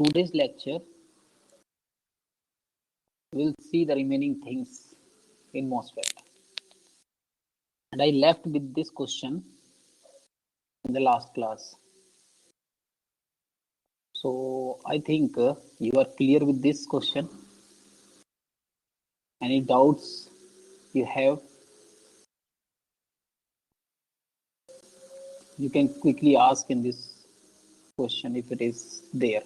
Today's lecture will see the remaining things in MOSFET. And I left with this question in the last class. So I think you are clear with this question. Any doubts you have, you can quickly ask in this question if it is there.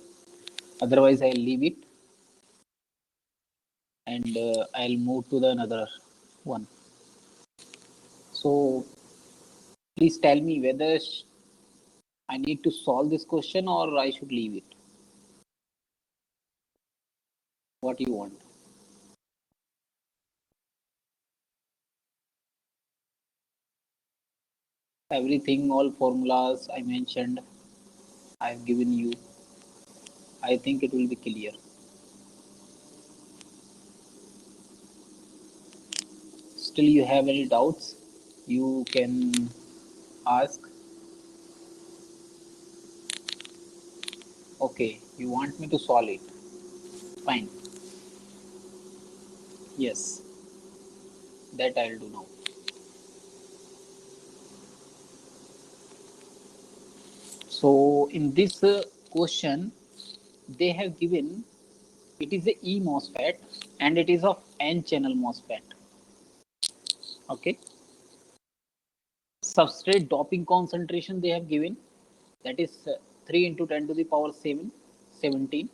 Otherwise, I'll leave it and I'll move to the another one. So please tell me whether I need to solve this question or I should leave it. What do you want? Everything, all formulas I mentioned, I've given you. I think it will be clear. Still you have any doubts, you can ask. Okay, you want me to solve it. Fine. Yes, that I'll do now. So in this question, they have given it is a E MOSFET and it is of N channel MOSFET. Okay. Substrate doping concentration they have given, that is 3 into 10 to the power 17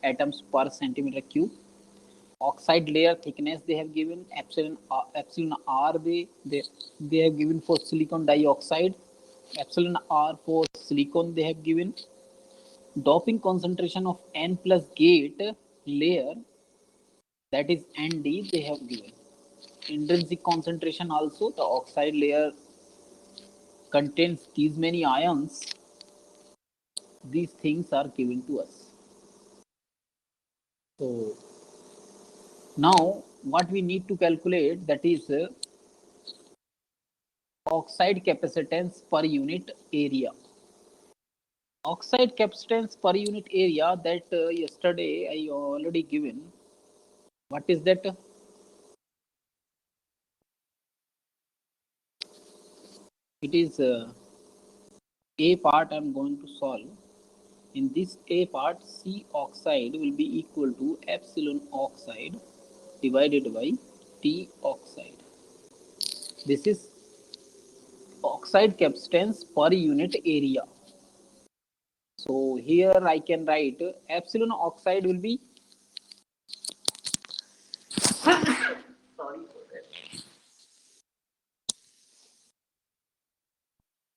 atoms per centimeter cube. Oxide layer thickness they have given epsilon r they have given for silicon dioxide, epsilon r for silicon they have given. Doping concentration of N plus gate layer, that is Nd, they have given. Intrinsic concentration also, the oxide layer contains these many ions. These things are given to us. So now what we need to calculate, that is oxide capacitance per unit area. Oxide capacitance per unit area, that yesterday I already given. What is that? It is A part I am going to solve. In this A part, C oxide will be equal to epsilon oxide divided by T oxide. This is oxide capacitance per unit area. So here I can write epsilon oxide will be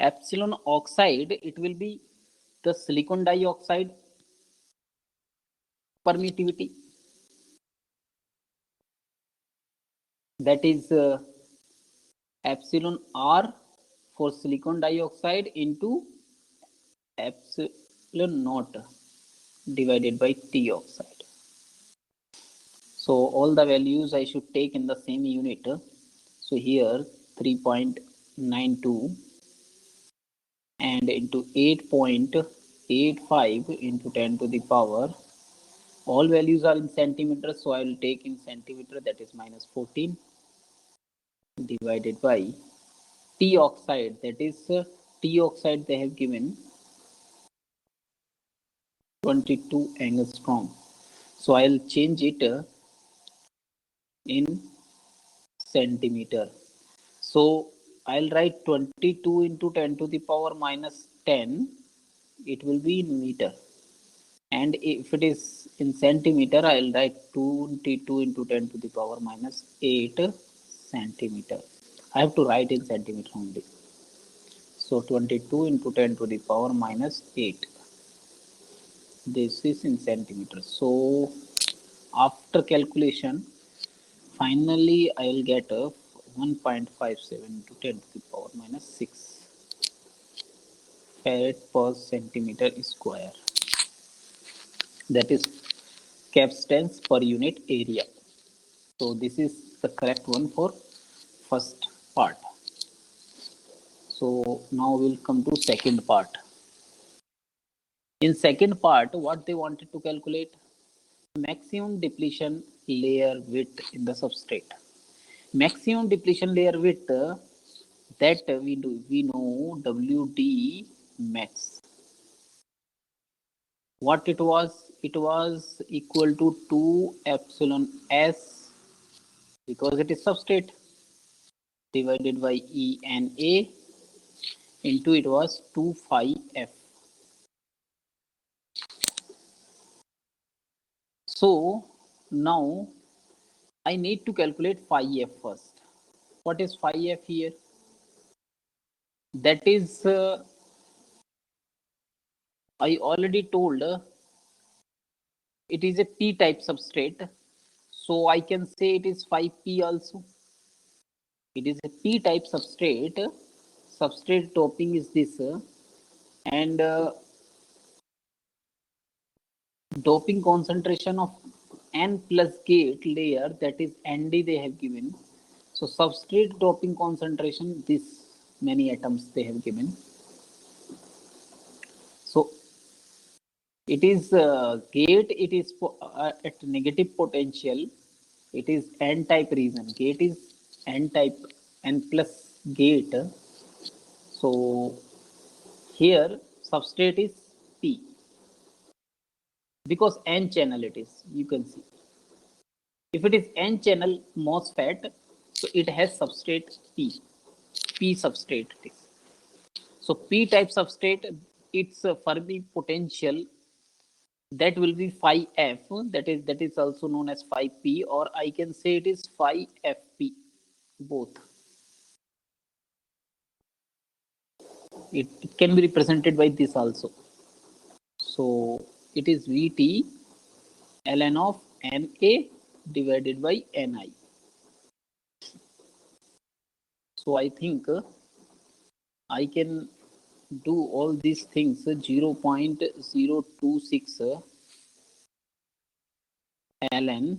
epsilon oxide, it will be the silicon dioxide permittivity, that is epsilon r for silicon dioxide into epsilon naught divided by T oxide. So all the values I should take in the same unit. So here 3.92 and into 8.85 into 10 to the power. All values are in centimeters, so I will take in centimeter, that is minus 14 divided by T oxide, that is T oxide they have given 22 angstrom. So I will change it in centimeter. So I'll write 22 into 10 to the power minus 10. It will be in meter. And if it is in centimeter, I'll write 22 into 10 to the power minus 8 centimeter. I have to write in centimeter only. So 22 into 10 to the power minus 8. This is in centimeters. So after calculation, finally I will get a 1.57 to 10 to the power minus 6 farad per centimeter square. That is capacitance per unit area. So this is the correct one for first part. So now we'll come to second part. In second part, what they wanted to calculate? Maximum depletion layer width in the substrate. Maximum depletion layer width, that we know WD max. What it was? It was equal to 2 epsilon S, because it is substrate, divided by E and A, into it was 2 phi F. So now I need to calculate phi F first. What is phi F here? That is, I already told, it is a p-type substrate. So I can say it is phi p also. It is a p-type substrate. Substrate doping is this, and doping concentration of N plus gate layer, that is ND they have given. So substrate doping concentration, this many atoms they have given. So it is gate, it is at negative potential. It is N type region. Gate is N type, N plus gate. So here substrate is P, because N channel it is, you can see. If it is N channel MOSFET, so it has substrate P. P substrate it is. So P type substrate, its Fermi potential, that will be phi F. That is also known as phi P, or I can say it is phi FP, both. It can be represented by this also. So it is Vt ln of Na divided by Ni. So I think I can do all these things 0.026 ln,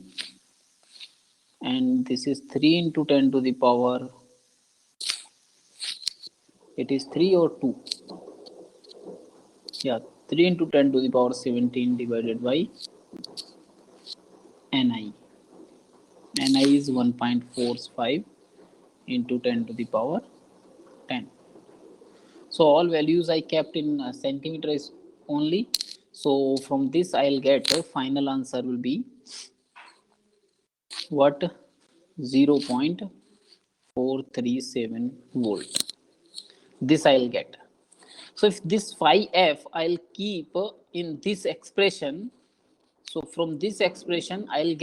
and this is 3 into 10 to the power, it is 3 or 2, yeah, 3 into 10 to the power 17 divided by Ni. Ni is 1.45 into 10 to the power 10. So all values I kept in centimeters only. So from this I'll get final answer will be what? 0.437 volt. This I'll get. So if this phi F I'll keep in this expression, so from this expression I'll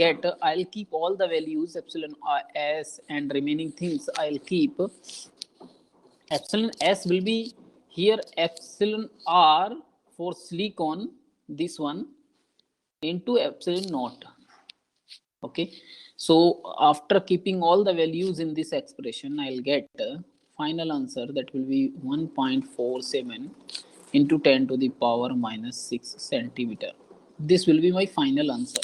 keep all the values epsilon S, and remaining things I'll keep. Epsilon S will be here, epsilon R for silicon, this one, into epsilon naught. Okay, so after keeping all the values in this expression, I'll get final answer, that will be 1.47 into 10 to the power minus 6 centimeter. This will be my final answer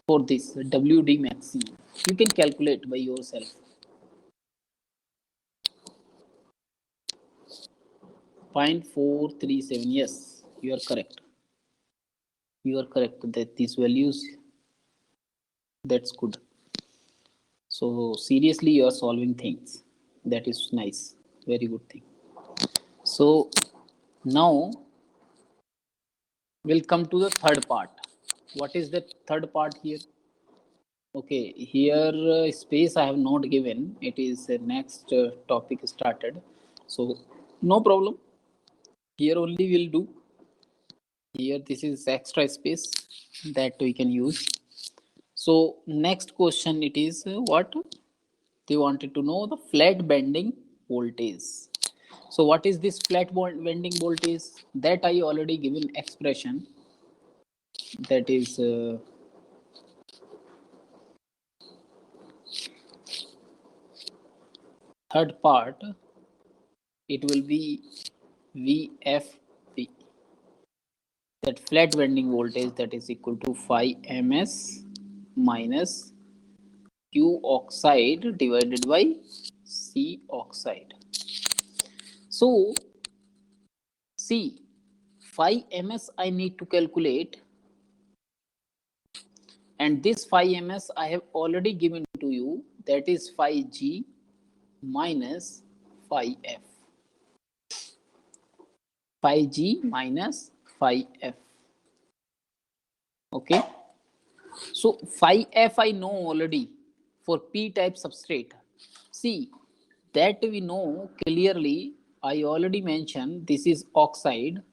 for this WD maximum. You can calculate by yourself. 0.437. Yes, you are correct. You are correct that these values, that's good. So seriously, you are solving things. That is nice. Very good thing. So now we'll come to the third part. What is the third part here? Okay, here space I have not given. It is next topic started. So no problem. Here only we'll do. Here this is extra space that we can use. So next question it is what? They wanted to know the flat bending voltage. So what is this flat bending voltage? That I already given expression. That is third part. It will be VFP. That flat bending voltage, that is equal to phi ms minus Q oxide divided by C oxide. So see, phi ms I need to calculate, and this phi ms I have already given to you, that is phi g minus phi f. Phi g minus phi f. Okay. So phi f I know already for p type substrate. See, that we know clearly. I already mentioned this is oxide,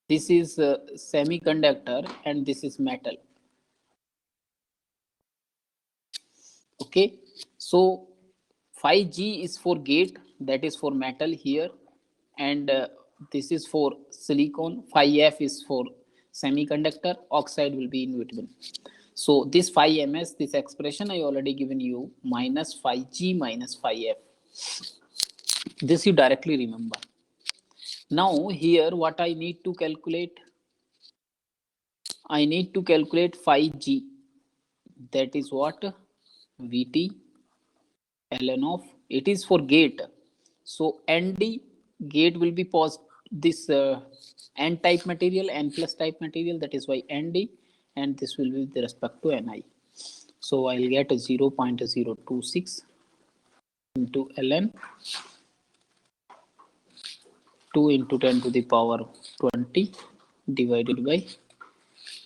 this is semiconductor, and this is metal. Okay. So phi g is for gate, that is for metal here, and this is for silicon. Phi f is for semiconductor, oxide will be in between. So this phi ms, this expression I already given you, minus phi g minus phi f. This you directly remember. Now here what I need to calculate? I need to calculate phi g. That is what? Vt ln of, it is for gate. So nd, gate will be this n type material, n plus type material, that is why nd, and this will be with respect to ni. So I'll get 0.026 into ln 2 into 10 to the power 20 divided by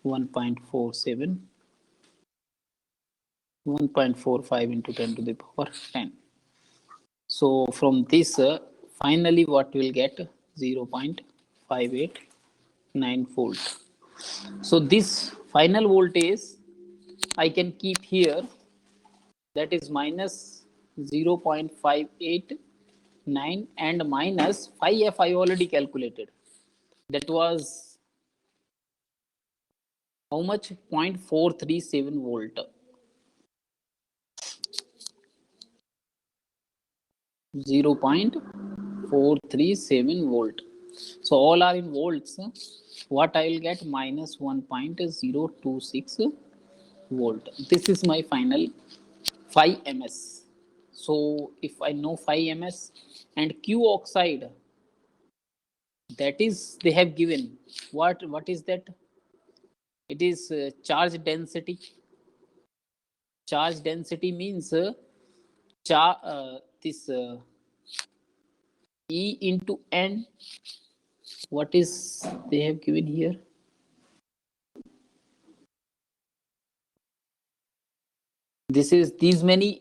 1.47, 1.45 into 10 to the power 10. So from this, finally what we'll get? 0.589 volt. So this final voltage I can keep here, that is minus 0.589, and minus phi f I already calculated. That was how much? 0.437 volt. 0.437 volt. So all are in volts. What I will get? Minus 1.026 volt. This is my final phi ms. So if I know phi ms, and q oxide, that is they have given, what is that? It is charge density. Charge density means this E into N. What is they have given here? This is these many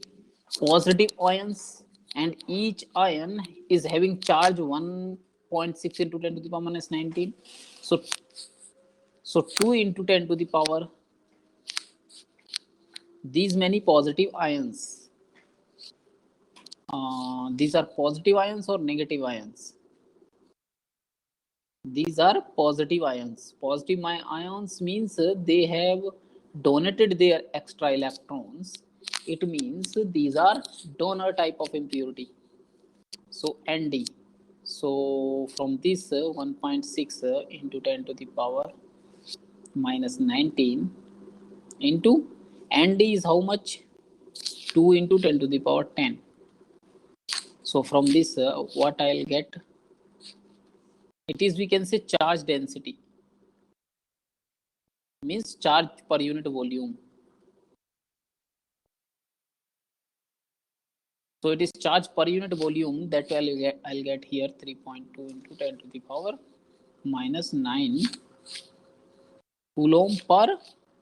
positive ions, and each ion is having charge 1.6 into 10 to the power minus 19. So 2 into 10 to the power these many positive ions. These are positive ions or negative ions? These are positive ions. Positive ions means they have donated their extra electrons. It means these are donor type of impurity. So Nd. So from this 1.6 into 10 to the power minus 19 into Nd is how much? 2 into 10 to the power 10. So from this what I'll get? It is, we can say, charge density, means charge per unit volume. So it is charge per unit volume, that I'll get here 3.2 into 10 to the power minus 9 coulomb per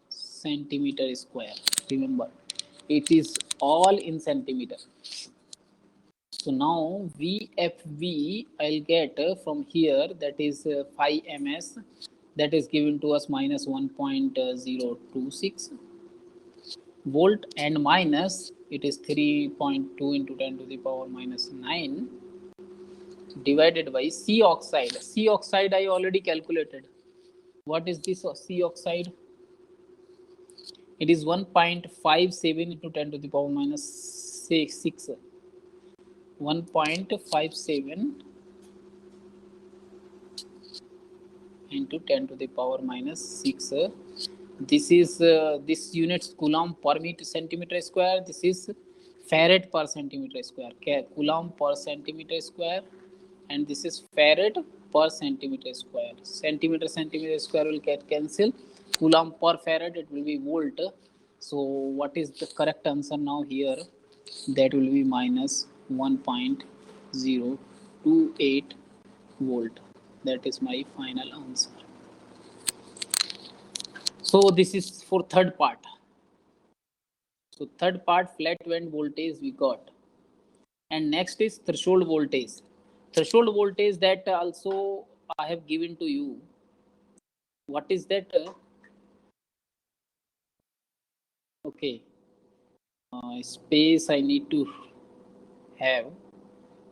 centimeter square. Remember, it is all in centimeter. So now VFV I'll get from here, that is phi ms, that is given to us minus 1.026 volt, and minus it is 3.2 into 10 to the power minus 9 divided by C oxide. C oxide I already calculated. What is this C oxide? It is 1.57 into 10 to the power minus 6. 1.57 into 10 to the power minus 6. This is this units coulomb per meter centimeter square. This is farad per centimeter square. Coulomb per centimeter square, and this is farad per centimeter square. Centimeter square will get cancelled. Coulomb per farad, it will be volt. So what is the correct answer now here? That will be minus 1.028 volt. That is my final answer. So this is for third part. So third part, flat band voltage we got. And next is threshold voltage. Threshold voltage, that also I have given to you. What is that? Okay, space I need to have,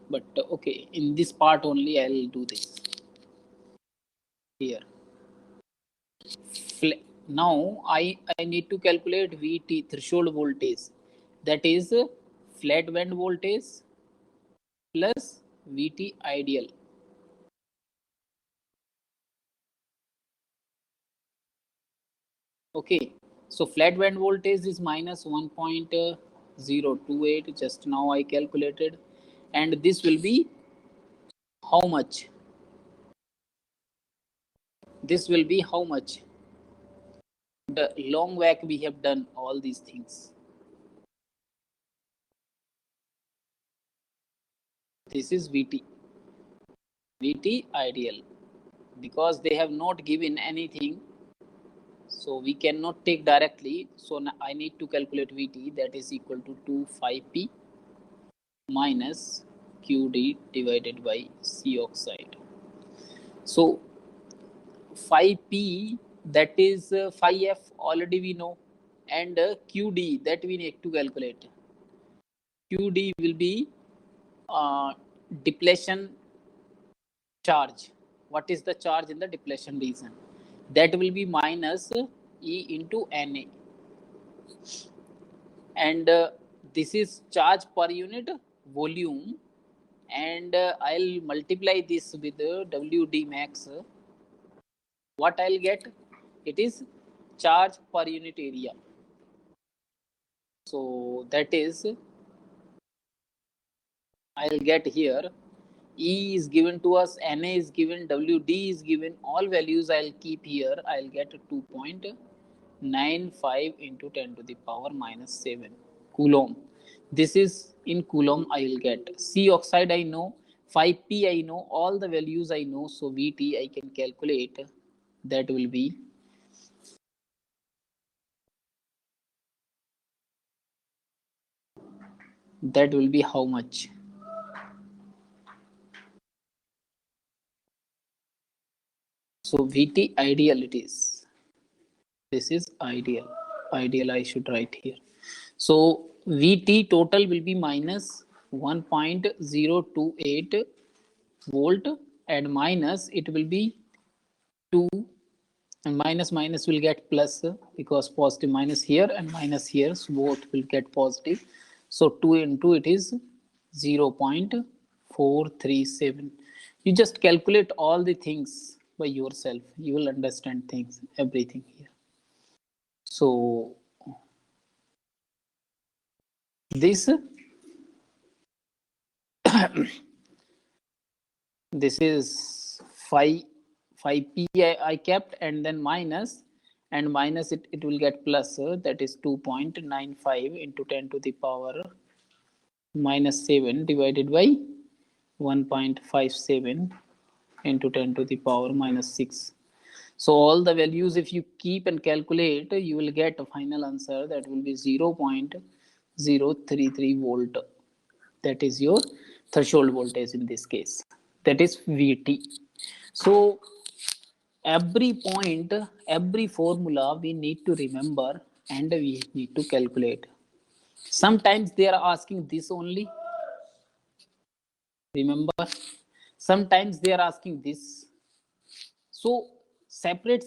but okay, in this part only I'll do this here. Now I need to calculate VT, threshold voltage, that is flat band voltage plus VT ideal. Okay, so flat band voltage is minus 1.028, just now I calculated, and this will be how much? This will be how much? The long back we have done all these things. This is VT. VT ideal. Because they have not given anything, so we cannot take directly. So I need to calculate VT, that is equal to 2,5P minus QD divided by C oxide. So 5P, that is 5F already we know, and QD, that we need to calculate. QD will be depletion charge. What is the charge in the depletion region? That will be minus E into Na. And this is charge per unit volume, and I'll multiply this with WD max. What I'll get? It is charge per unit area. So that is, I'll get here, E is given to us, Na is given, WD is given, all values I'll keep here. I'll get 2.95 into 10 to the power minus 7 Coulomb. This is in Coulomb I will get. C oxide I know, 5P I know, all the values I know. So VT I can calculate. That will be how much? So VT ideal it is. This is ideal. Ideal I should write here. So VT total will be minus 1.028 volt, and minus it will be 2, and minus will get plus, because positive minus here and minus here, so both will get positive. So 2 into it is 0.437. You just calculate all the things by yourself. You will understand things, everything here. So this this is 5p I kept, and then minus, and minus it will get plus, that is 2.95 into 10 to the power minus 7 divided by 1.57 into 10 to the power minus 6. So all the values if you keep and calculate, you will get a final answer that will be 0.033 volt. That is your threshold voltage in this case. That is VT. So every point, every formula we need to remember and we need to calculate. Sometimes they are asking this only. Remember, sometimes they are asking this. So separate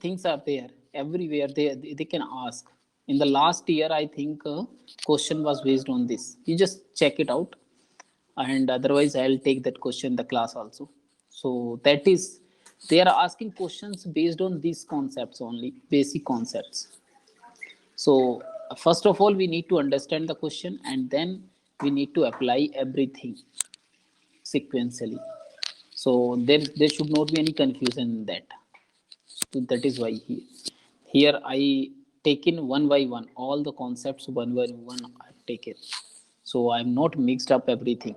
things are there everywhere. They can ask. In the last year, I think question was based on this. You just check it out, and otherwise I'll take that question in the class also. So that is, they are asking questions based on these concepts only, basic concepts. So first of all, we need to understand the question, and then we need to apply everything sequentially. So there should not be any confusion in that. So that is why here I taken one by one, all the concepts one by one I taken. So I'm not mixed up everything.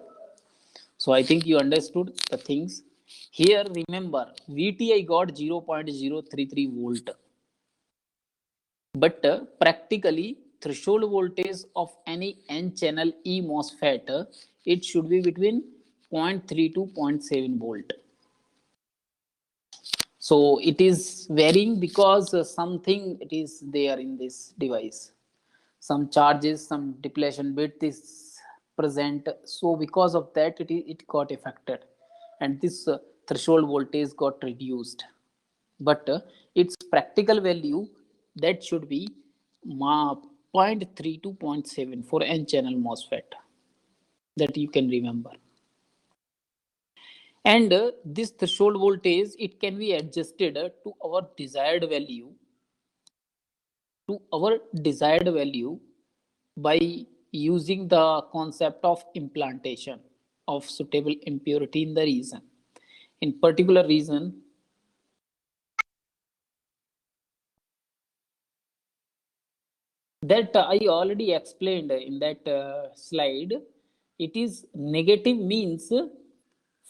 So I think you understood the things. Here remember VT I got 0.033 volt, but practically threshold voltage of any n channel E MOSFET, it should be between 0.3 to 0.7 volt. So it is varying because something it is there in this device, some charges, some depletion bit is present. So because of that it got affected, and this threshold voltage got reduced. But its practical value, that should be 0.3 to 0.7 for n channel MOSFET, that you can remember. And this threshold voltage, it can be adjusted to our desired value, by using the concept of implantation of suitable impurity in the region. In particular region, that I already explained in that slide. It is negative, means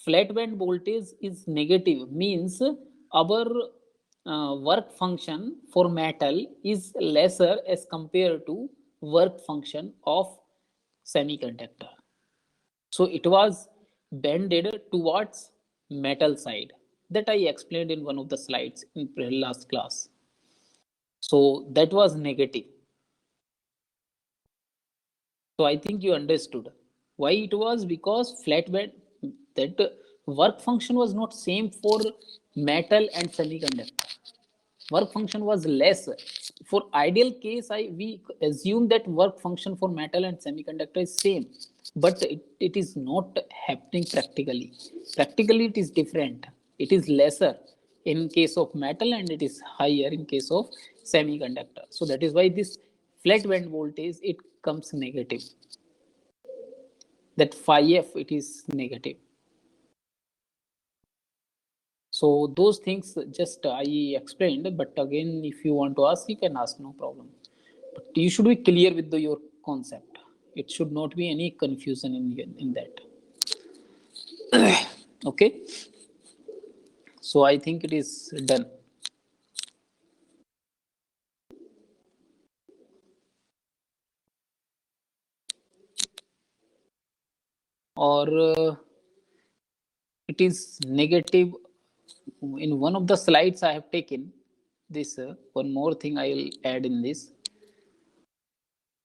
flat band voltage is negative, means our work function for metal is lesser as compared to work function of semiconductor. So it was bended towards metal side, that I explained in one of the slides in last class. So that was negative. So I think you understood why it was, because flat bed, that work function was not same for metal and semiconductor. Work function was less. For ideal case, we assume that work function for metal and semiconductor is same, but it is not happening practically. Practically, it is different. It is lesser in case of metal and it is higher in case of semiconductor. So that is why this flat band voltage, it comes negative. That phi f, it is negative. So those things just I explained, but again, if you want to ask, you can ask, no problem. But you should be clear with your concept. It should not be any confusion in that. Okay. So I think it is done. Or it is negative. In one of the slides I have taken this, one more thing I will add in this.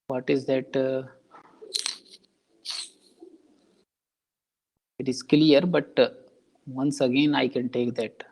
What is that? It is clear, but once again I can take that.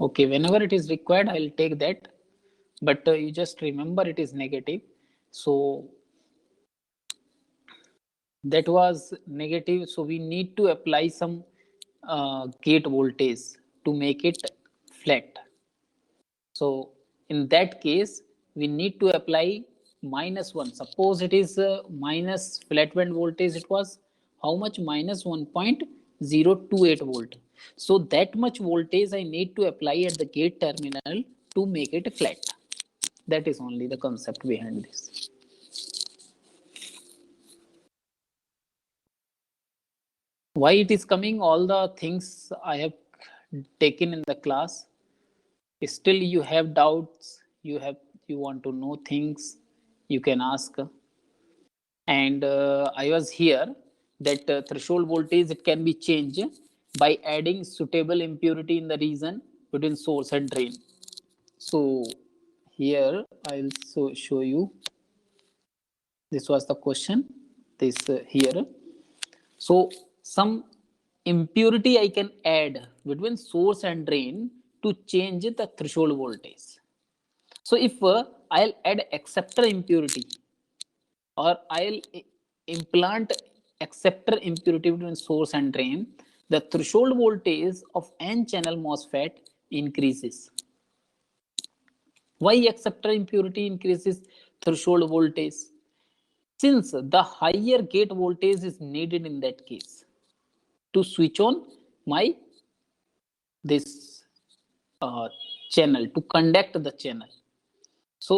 Okay, whenever it is required, I will take that. But you just remember it is negative. So that was negative. So we need to apply some gate voltage to make it flat. So in that case, we need to apply -1. Suppose it is minus flat band voltage. It was how much? Minus 1.028 volt. So that much voltage I need to apply at the gate terminal to make it flat. That is only the concept behind this. Why it is coming? All the things I have taken in the class. Still you have doubts, you want to know things, you can ask. And I was here that threshold voltage, it can be changed by adding suitable impurity in the region between source and drain. So here I'll show you. This was the question. This here. So some impurity I can add between source and drain to change the threshold voltage. So if I'll add acceptor impurity, or I'll implant acceptor impurity between source and drain, the threshold voltage of N-channel MOSFET increases. Why acceptor impurity increases threshold voltage? Since the higher gate voltage is needed in that case to switch on my this channel, to conduct the channel. So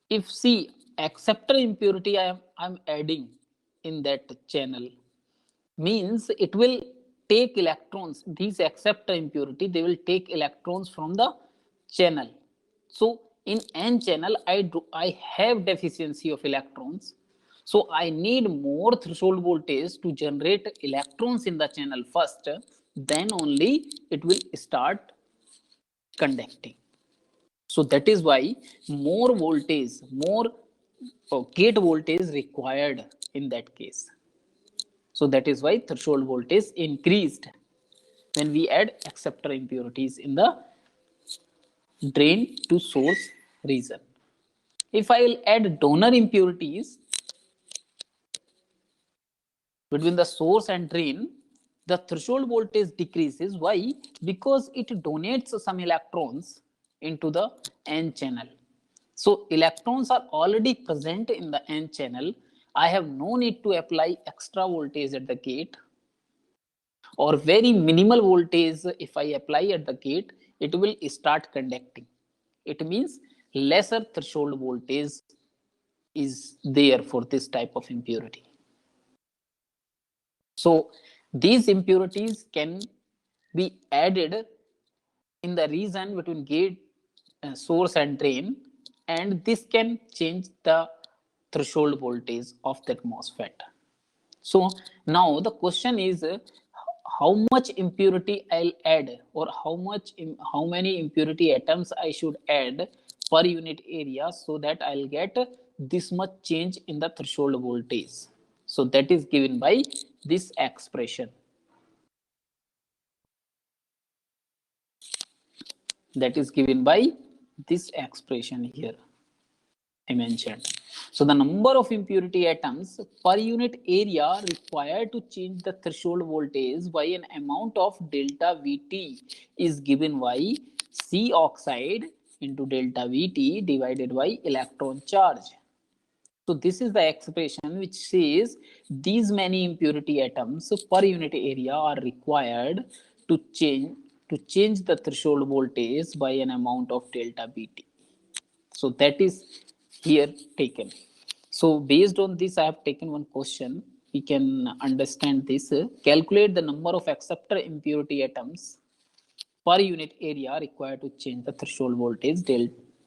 if see acceptor impurity I'm adding in that channel, means it will take electrons. These acceptor impurity, they will take electrons from the channel. So in N channel I have deficiency of electrons, so I need more threshold voltage to generate electrons in the channel first, then only it will start conducting. So that is why more voltage, more gate voltage required in that case. So that is why threshold voltage increased when we add acceptor impurities in the drain to source region. If I will add donor impurities between the source and drain, the threshold voltage decreases. Why? Because it donates some electrons into the N channel. So electrons are already present in the N channel. I have no need to apply extra voltage at the gate, or very minimal voltage. If I apply at the gate, it will start conducting. It means lesser threshold voltage is there for this type of impurity. So these impurities can be added in the region between gate, source and drain, and this can change the threshold voltage of that MOSFET. So now the question is, how much impurity I'll add, or how many impurity atoms I should add per unit area, so that I'll get this much change in the threshold voltage. So that is given by this expression. That is given by this expression here I mentioned. So the number of impurity atoms per unit area required to change the threshold voltage by an amount of delta Vt is given by C oxide into delta Vt divided by electron charge. So this is the expression which says these many impurity atoms per unit area are required to change the threshold voltage by an amount of delta Vt. So that is here taken. So based on this, I have taken one question. We can understand this. Calculate the number of acceptor impurity atoms per unit area required to change the threshold voltage.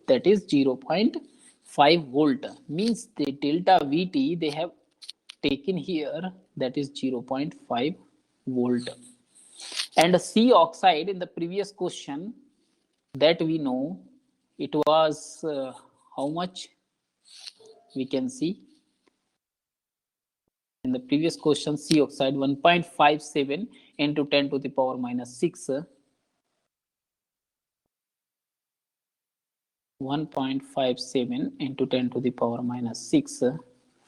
That is 0.5 volt. Means the delta Vt they have taken here, that is 0.5 volt. And C oxide in the previous question, that we know it was how much, we can see in the previous question, C oxide 1.57 into 10 to the power minus 6, 1.57 into 10 to the power minus 6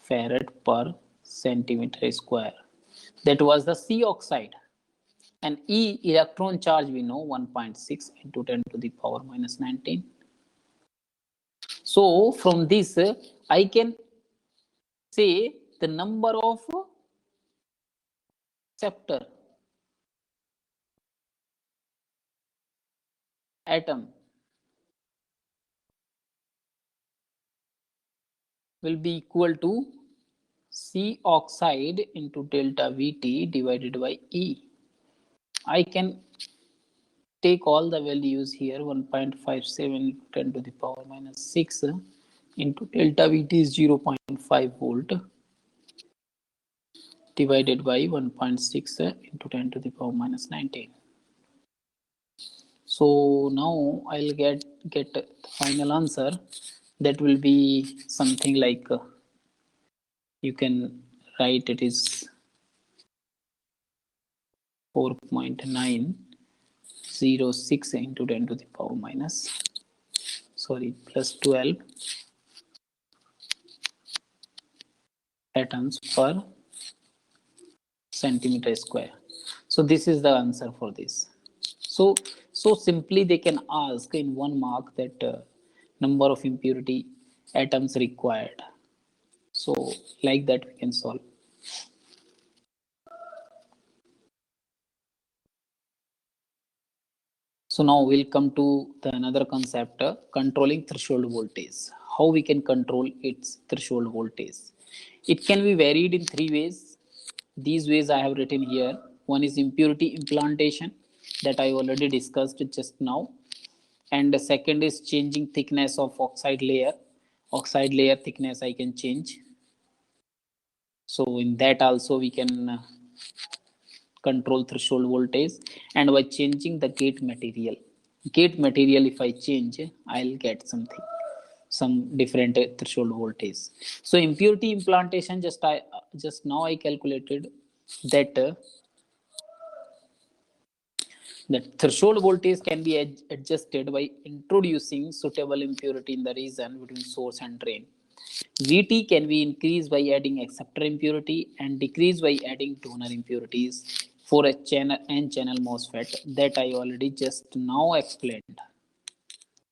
farad per centimeter square. That was the C oxide. And E electron charge we know 1.6 into 10 to the power minus 19. So from this I can say the number of acceptor atom will be equal to C oxide into delta Vt divided by E. I can take all the values here, 1.57 10 to the power minus 6 into delta Vt is 0.5 volt divided by 1.6 into 10 to the power minus 19. So So now I'll get the final answer. That will be something like you can write it is 4.906 into 10 to the power minus, sorry, plus 12 atoms per centimeter square. So this is the answer for this. So simply they can ask in one mark that number of impurity atoms required. So like that we can solve. So now we'll come to the another concept, controlling threshold voltage. How we can control its threshold voltage? It can be varied in three ways. These ways I have written here. One is impurity implantation, that I already discussed just now. And the second is changing thickness of oxide layer. Oxide layer thickness I can change. So in that also we can control threshold voltage, and by changing the gate material. Gate material if I change, I'll get something, some different threshold voltage. So impurity implantation, just now I calculated that that threshold voltage can be adjusted by introducing suitable impurity in the region between source and drain. Vt can be increased by adding acceptor impurity and decreased by adding donor impurities for a channel n channel MOSFET, that I already just now explained.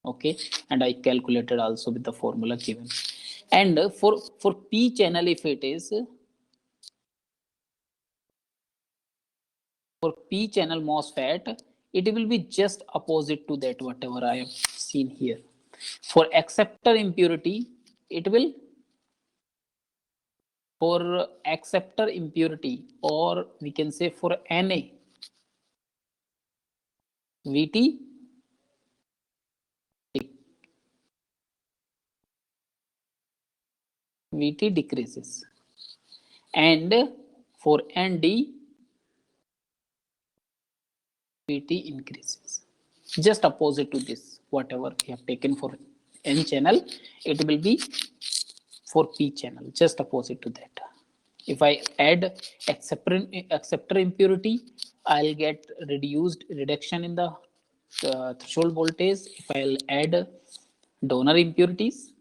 Okay, and I calculated also with the formula given. And for p channel, if it is for p channel MOSFET, it will be just opposite to that whatever I have seen here. For acceptor impurity, it will, for acceptor impurity, or we can say for Na, Vt Vt decreases, and for Nd Vt increases. Just opposite to this, whatever we have taken for N channel, it will be for P channel, just opposite to that. If I add acceptor impurity, I'll get reduction in the threshold voltage. If I'll add donor impurities,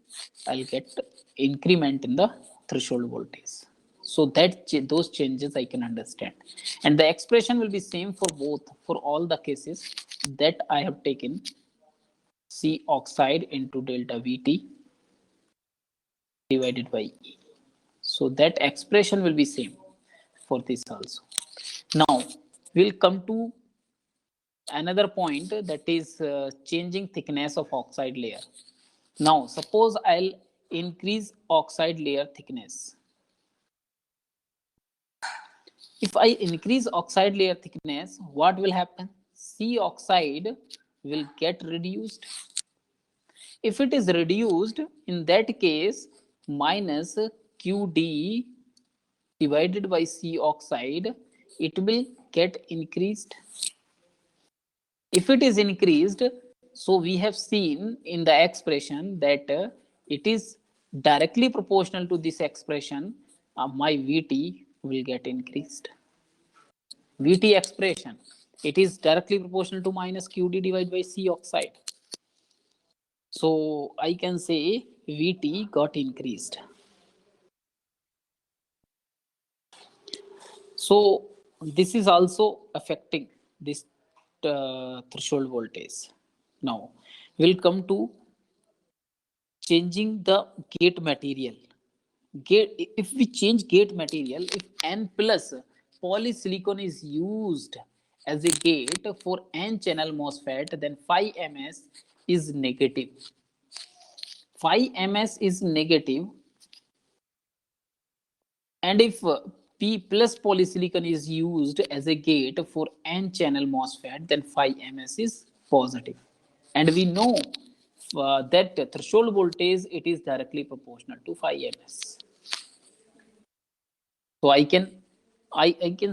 I'll get increment in the threshold voltage. So that those changes I can understand, and the expression will be same for both, for all the cases that I have taken. C oxide into delta Vt divided by E. So that expression will be same for this also. Now we'll come to another point, that is changing thickness of oxide layer. Now suppose I'll increase oxide layer thickness. If I increase oxide layer thickness, what will happen? C oxide will get reduced. If it is reduced, in that case, minus Qd divided by C oxide, it will get increased. If it is increased, so we have seen in the expression that it is directly proportional to this expression, my Vt will get increased. Vt expression, it is directly proportional to minus Qd divided by C oxide. So I can say Vt got increased. So this is also affecting this threshold voltage. Now we'll come to changing the gate material. If we change gate material, if N plus polysilicon is used as a gate for N channel MOSFET, then phi ms is negative. Phi ms is negative, and if P plus polysilicon is used as a gate for N channel MOSFET, then phi ms is positive. And we know that threshold voltage, it is directly proportional to phi ms. So I can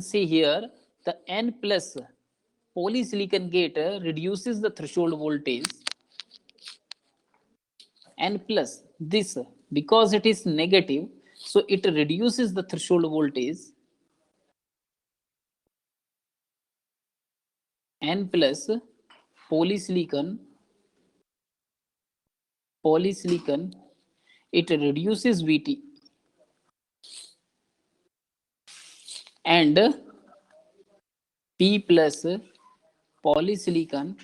say here the N plus polysilicon gate reduces the threshold voltage, and plus this, because it is negative, so it reduces the threshold voltage, and plus polysilicon it reduces VT, and P plus polysilicon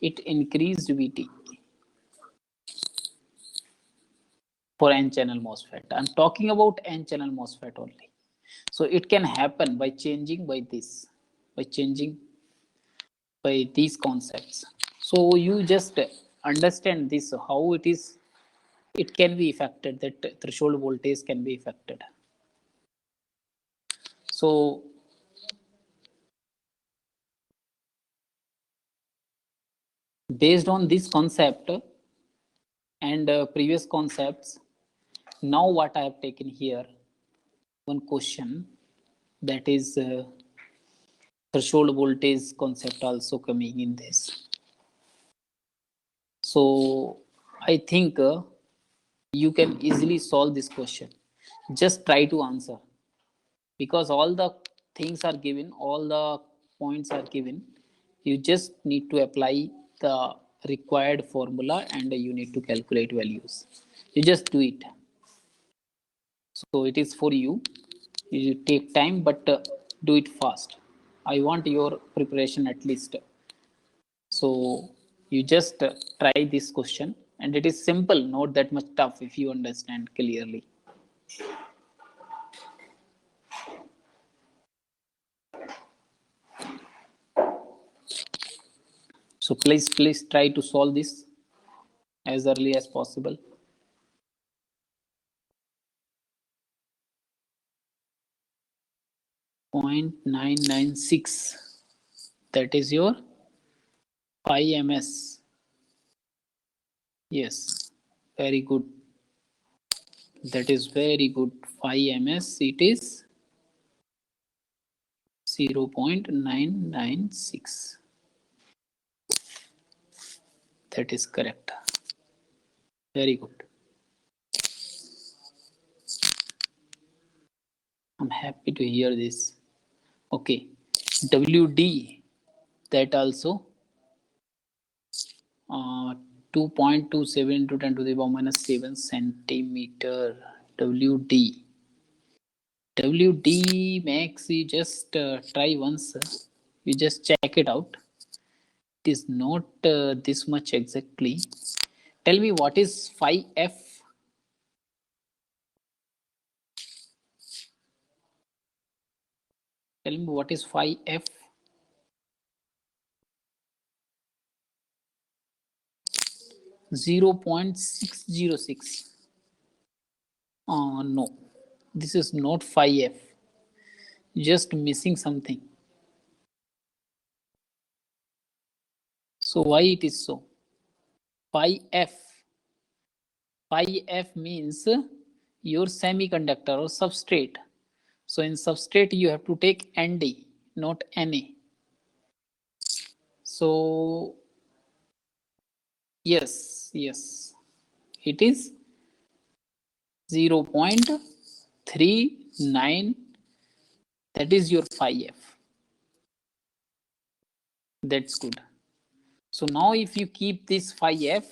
it increased VT for N-channel MOSFET. I'm talking about N-channel MOSFET only. So it can happen by changing by this, by changing by these concepts. So you just understand this, how it is, it can be affected, that threshold voltage can be affected. So based on this concept and previous concepts, now what I have taken here, one question, that is threshold voltage concept also coming in this. So I think you can easily solve this question. Just try to answer, because all the things are given, all the points are given. You just need to apply the required formula and you need to calculate values. You just do it. So it is for you. You take time, but do it fast. I want your preparation at least. So you just try this question, and it is simple, not that much tough if you understand clearly. So please try to solve this as early as possible. Point 996. That is your 5 ms. Yes, very good. That is very good. 5 ms. It is 0.996. That is correct. Very good. I'm happy to hear this. Okay. WD, that also 2.27 into 10 to the power minus 7 centimeter. WD. WD max, you just try once. You just check it out. It is not this much exactly. Tell me what is 5F? Tell me what is 5F? 0.606. No, this is not 5F. Just missing something. So why it is so? 5F. 5F means your semiconductor or substrate. So in substrate you have to take ND, not Na. So yes, it is 0.39. That is your 5F. That's good. So now if you keep this 5F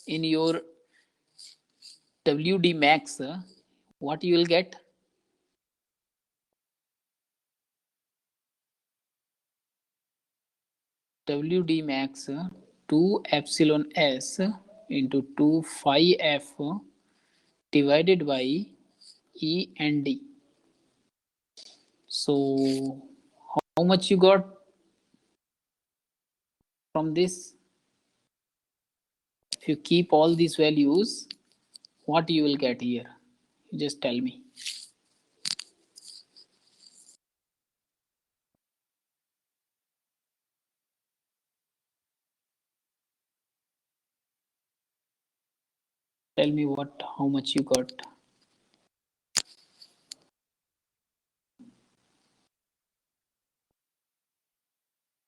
in your WD max, what you will get? WD max 2 epsilon s into 2 phi f divided by E and D. So how much you got from this? If you keep all these values, what you will get here? You just tell me. Tell me how much you got.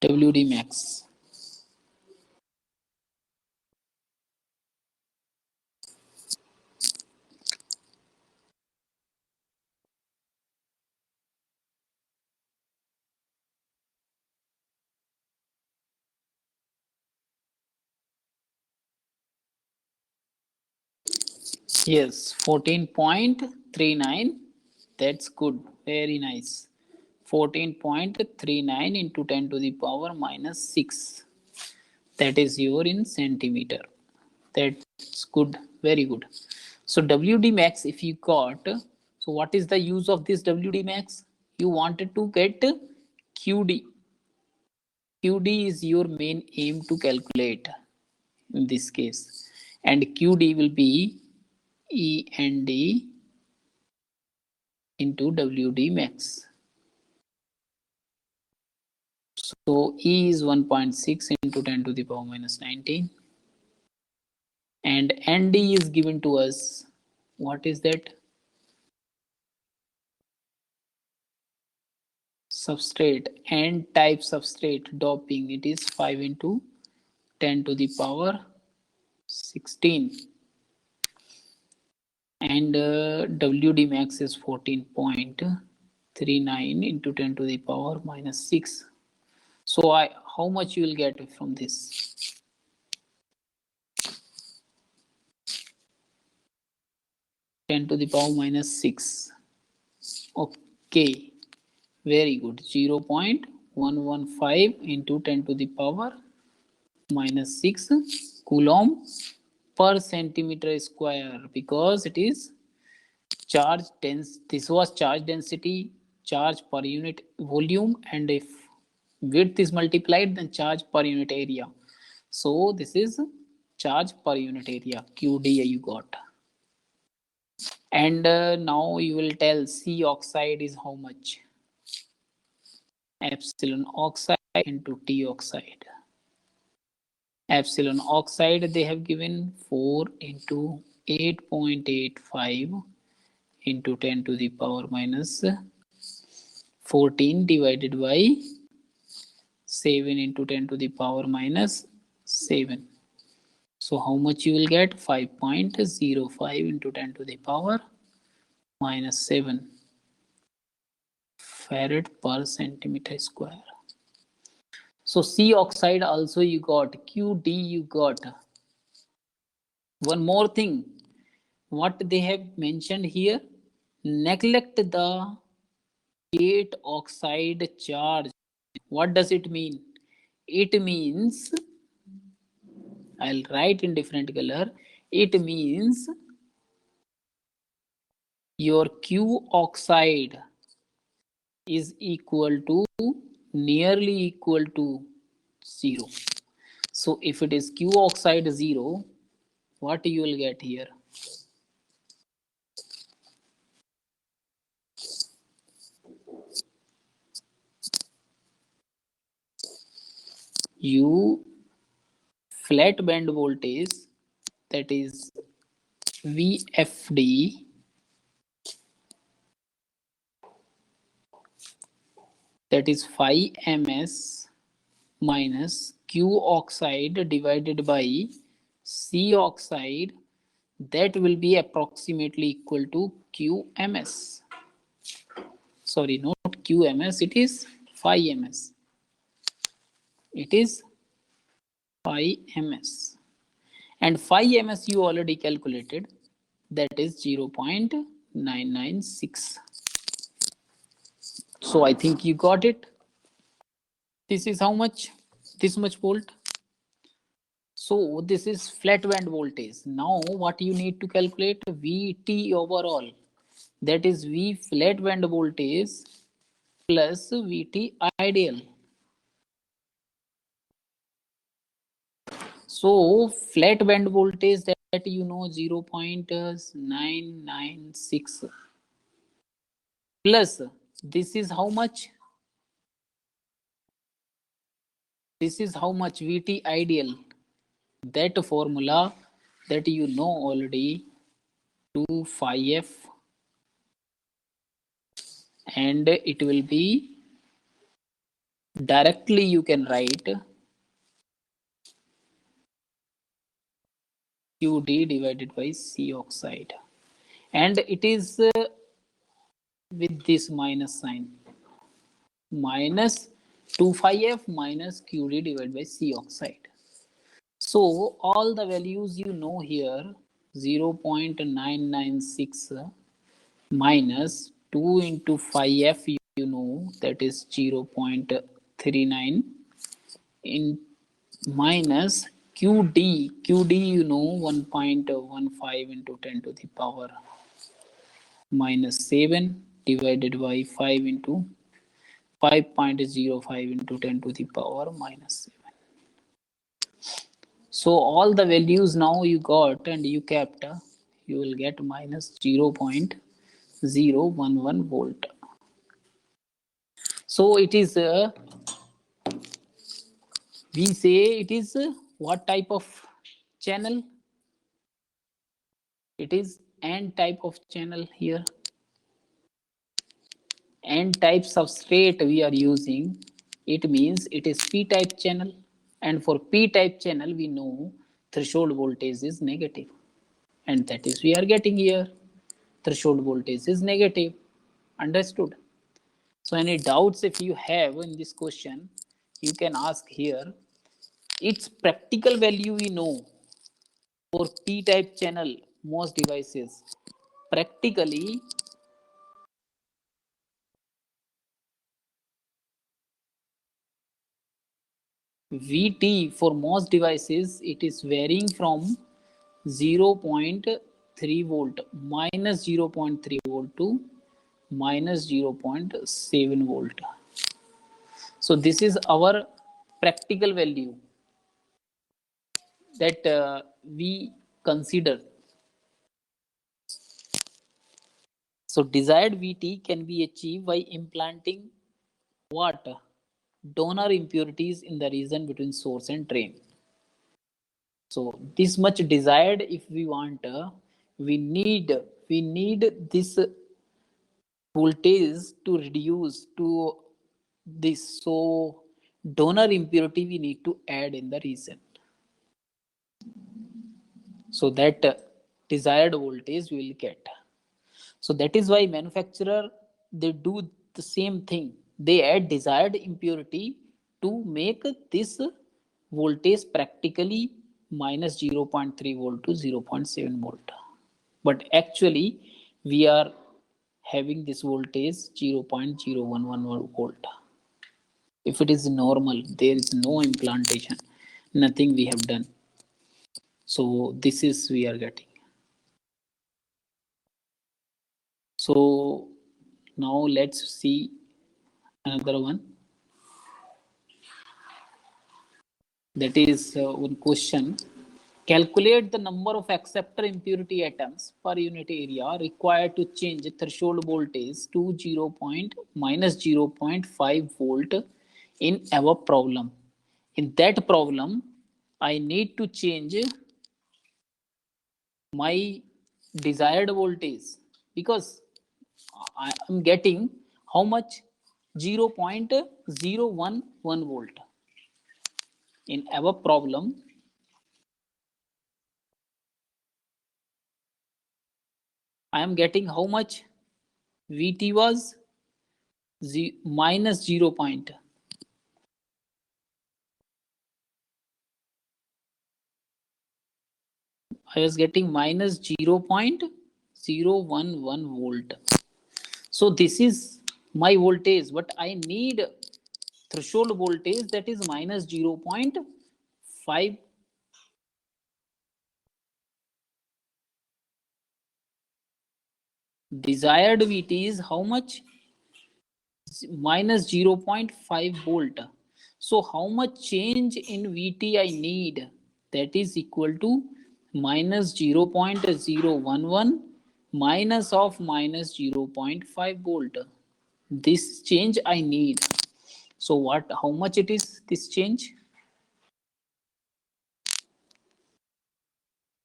WD max. Yes, 14.39. That's good. Very nice. 14.39 into 10 to the power minus 6. That is your in centimeter. That's good. Very good. So WD max, if you got, so what is the use of this WD max? You wanted to get QD. QD is your main aim to calculate in this case. And QD will be E and D into WD max. So E is 1.6 into 10 to the power minus 19. And ND is given to us. What is that? Substrate. N type substrate doping. It is 5 into 10 to the power 16. And WD max is 14.39 into 10 to the power minus 6. So how much you will get from this? 10 to the power minus 6. Okay, very good. 0.115 into 10 to the power minus 6 coulomb per centimeter square, because it is charge dense. This was charge density, charge per unit volume, and if width is multiplied, then charge per unit area. So this is charge per unit area, QD you got. And now you will tell C oxide is how much? Epsilon oxide into T oxide. Epsilon oxide they have given 4 into 8.85 into 10 to the power minus 14 divided by 7 into 10 to the power minus 7. So how much you will get? 5.05 into 10 to the power minus 7 farad per centimeter square. So C oxide also you got, QD you got. One more thing, what they have mentioned here, neglect the gate oxide charge. What does it mean? It means, I'll write in different color. It means your Q oxide is equal to, nearly equal to 0. So if it is Q oxide 0, what you will get here? You flat band voltage, that is VFD, that is 5 ms minus Q oxide divided by C oxide, that will be approximately equal to QMS. Sorry, not QMS, it is 5 ms. It is 5 ms. And 5 ms you already calculated, that is 0.996. So I think you got it. This is how much? This much volt. So this is flat band voltage. Now what you need to calculate? VT overall. That is V flat band voltage plus VT ideal. So flat band voltage, that you know, 0.996 plus this is how much? This is how much? VT ideal. That formula that you know already, 2 phi f, and it will be directly you can write QD divided by C oxide, and it is with this minus sign, minus 25F minus QD divided by C oxide. So all the values you know here, 0.996 minus 2 into 5F you know, that is 0.39, in minus QD you know, 1.15 into 10 to the power minus 7 divided by 5 into 5.05 into 10 to the power minus 7. So all the values now you got and you kept, you will get minus 0.011 volt. So it is, we say it is what type of channel? It is N type of channel here. N type substrate we are using, it means it is P type channel. And for P type channel, we know threshold voltage is negative. And that is we are getting here. Threshold voltage is negative. Understood? So any doubts if you have in this question, you can ask here. Its practical value we know for P type channel, most devices. Practically, VT for most devices, it is varying from 0.3 volt, minus 0.3 volt to minus 0.7 volt. So this is our practical value that we consider. So desired VT can be achieved by implanting what? Donor impurities in the region between source and drain. So this much desired if we want, we need this voltage to reduce to this. So donor impurity we need to add in the region. So that desired voltage we will get. So that is why manufacturer, they do the same thing. They add desired impurity to make this voltage practically minus 0.3 volt to 0.7 volt. But actually we are having this voltage 0.011 volt. If it is normal, there is no implantation, nothing we have done. So this is we are getting. So now let's see another one. That is one question. Calculate the number of acceptor impurity atoms per unit area required to change threshold voltage to minus 0.5 volt in our problem. In that problem, I need to change my desired voltage because I am getting how much? 0.011 volt. In our problem, I am getting how much? VT was minus 0. I was getting minus 0.011 volt. So this is my voltage, but I need threshold voltage that is minus 0.5. Desired VT is how much? Minus 0.5 volt. So how much change in VT I need? That is equal to minus 0.011 minus of minus 0.5 volt. This change I need. So what? How much it is this change?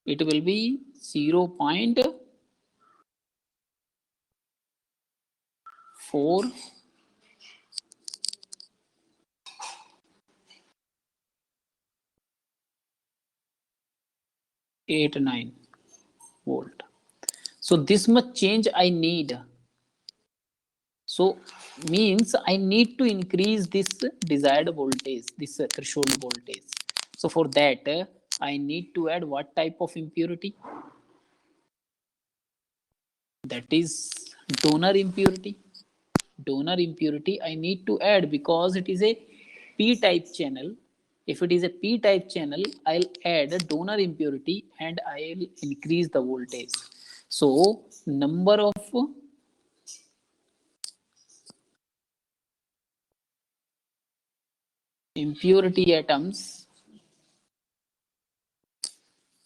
It will be 0.4 0.89 volt. So this much change I need. So means I need to increase this desired voltage, this threshold voltage. So for that, I need to add what type of impurity? That is donor impurity. Donor impurity I need to add because it is a p-type channel. If it is a p-type channel, I'll add a donor impurity and I'll increase the voltage. So number of impurity atoms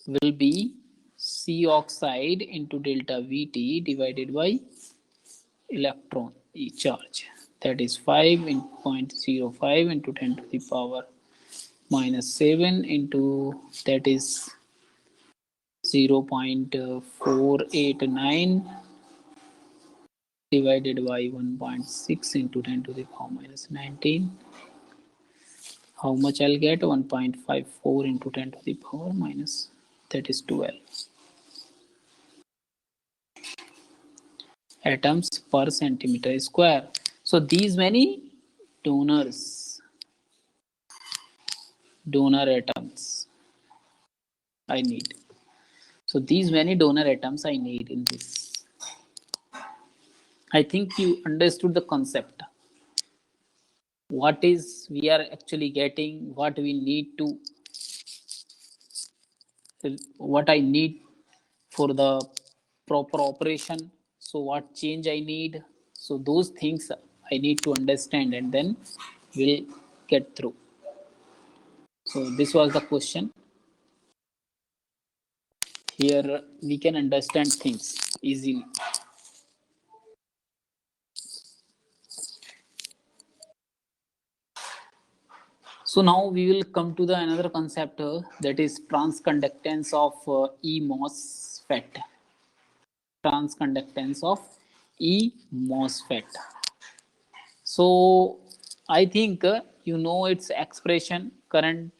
will be C oxide into delta Vt divided by electron charge. That is 5 in 0.05 into 10 to the power minus 7 into that is 0.489 divided by 1.6 into 10 to the power minus 19. How much I'll get? 1.54 into 10 to the power minus that is 12 atoms per centimeter square. So these many donor atoms I need. So these many donor atoms I need in this. I think you understood the concept. What is we are actually getting, what we need to, what I need for the proper operation. So what change I need. So those things I need to understand and then we'll get through. So this was the question. Here we can understand things easily. So now we will come to the another concept that is transconductance of E-MOSFET. Transconductance of E-MOSFET. So I think you know its expression, current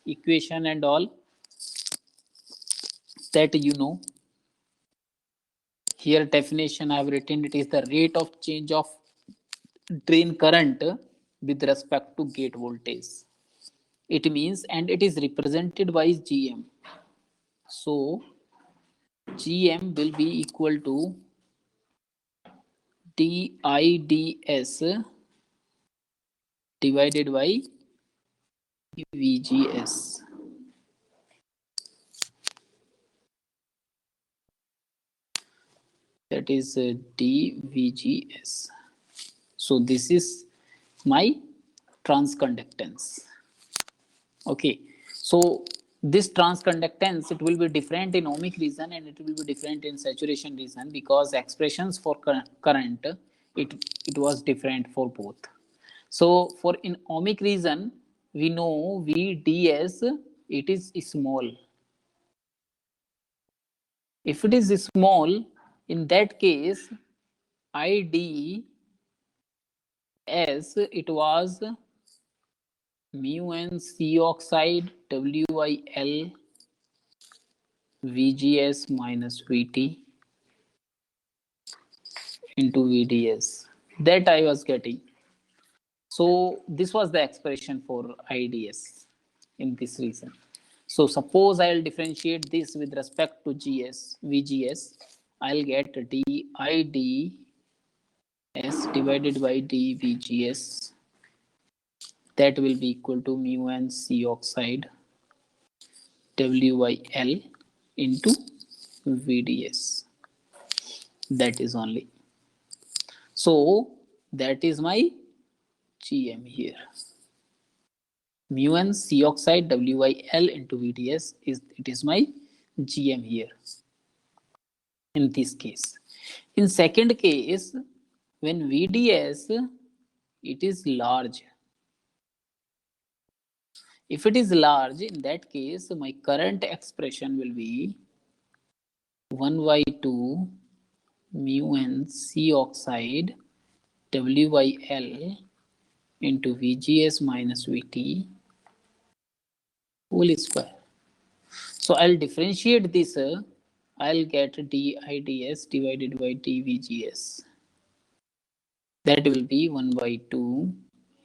equation and all that you know. Here definition I have written, it is the rate of change of drain current with respect to gate voltage. It means, and it is represented by Gm. So Gm will be equal to DIDS divided by VGS. That is dVGS. So this is my transconductance. Okay, so this transconductance, it will be different in ohmic region and it will be different in saturation region because expressions for current it was different for both. So for in ohmic region we know VDS it is small. If it is small, in that case IDS it was mu n C oxide WIL VGS minus VT into VDS. That I was getting. So this was the expression for IDS in this reason. So suppose I'll differentiate this with respect to VGS, I'll get DIDS divided by dVGS. That will be equal to mu n C oxide WIL into VDS. That is only. So that is my Gm here. Mu n C oxide WIL into VDS is my Gm here. In this case. In second case, when VDS it is large. If it is large, in that case, my current expression will be 1 by 2 mu n C oxide WIL into VGS minus VT whole square. So I'll differentiate this. I'll get DIDS divided by dVGS. That will be 1 by 2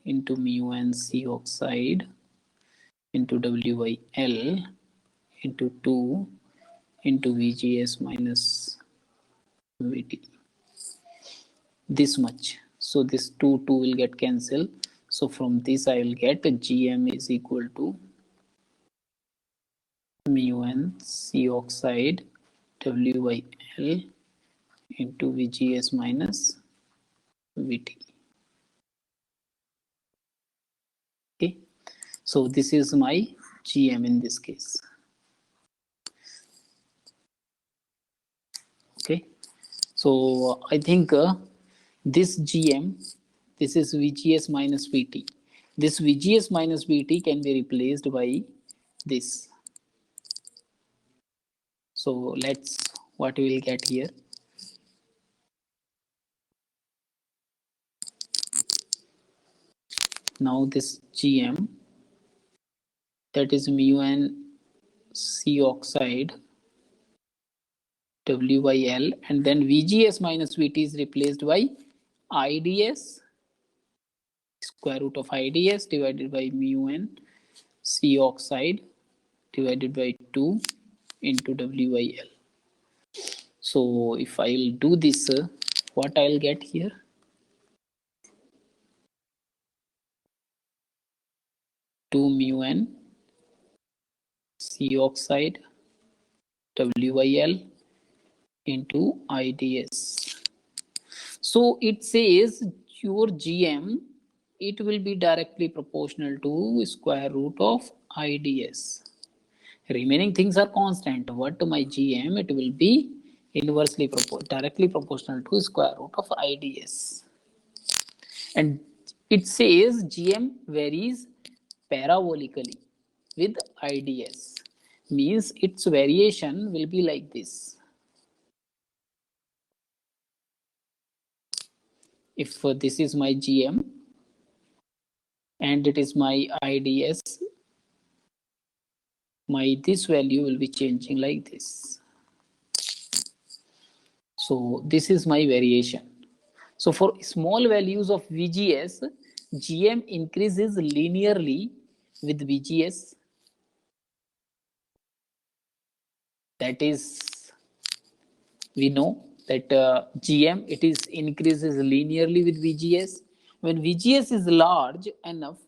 into mu n C oxide into W by L into 2 into VGS minus VT. This much. So this 2 will get cancelled. So from this I will get GM is equal to mu n C oxide W by L into VGS minus VT. Okay. So this is my GM in this case. Okay. So I think this GM, this is VGS minus VT. This VGS minus VT can be replaced by this. So let's what we will get here. Now this GM, that is mu n C oxide W by L, and then VGS minus VT is replaced by IDS, square root of IDS divided by mu n C oxide divided by 2 into W by L. So if I will do this, what I will get here? Two mu n C oxide W by L into IDS. So it says your GM, it will be directly proportional to square root of IDS. Remaining things are constant. What my GM, it will be inversely directly proportional to square root of IDS. And it says GM varies parabolically with IDS. Means its variation will be like this. If this is my GM and it is my IDS, my this value will be changing like this. So this is my variation. So for small values of VGS, GM increases linearly with VGS. That is, we know that GM, it is increases linearly with VGS. When VGS is large enough,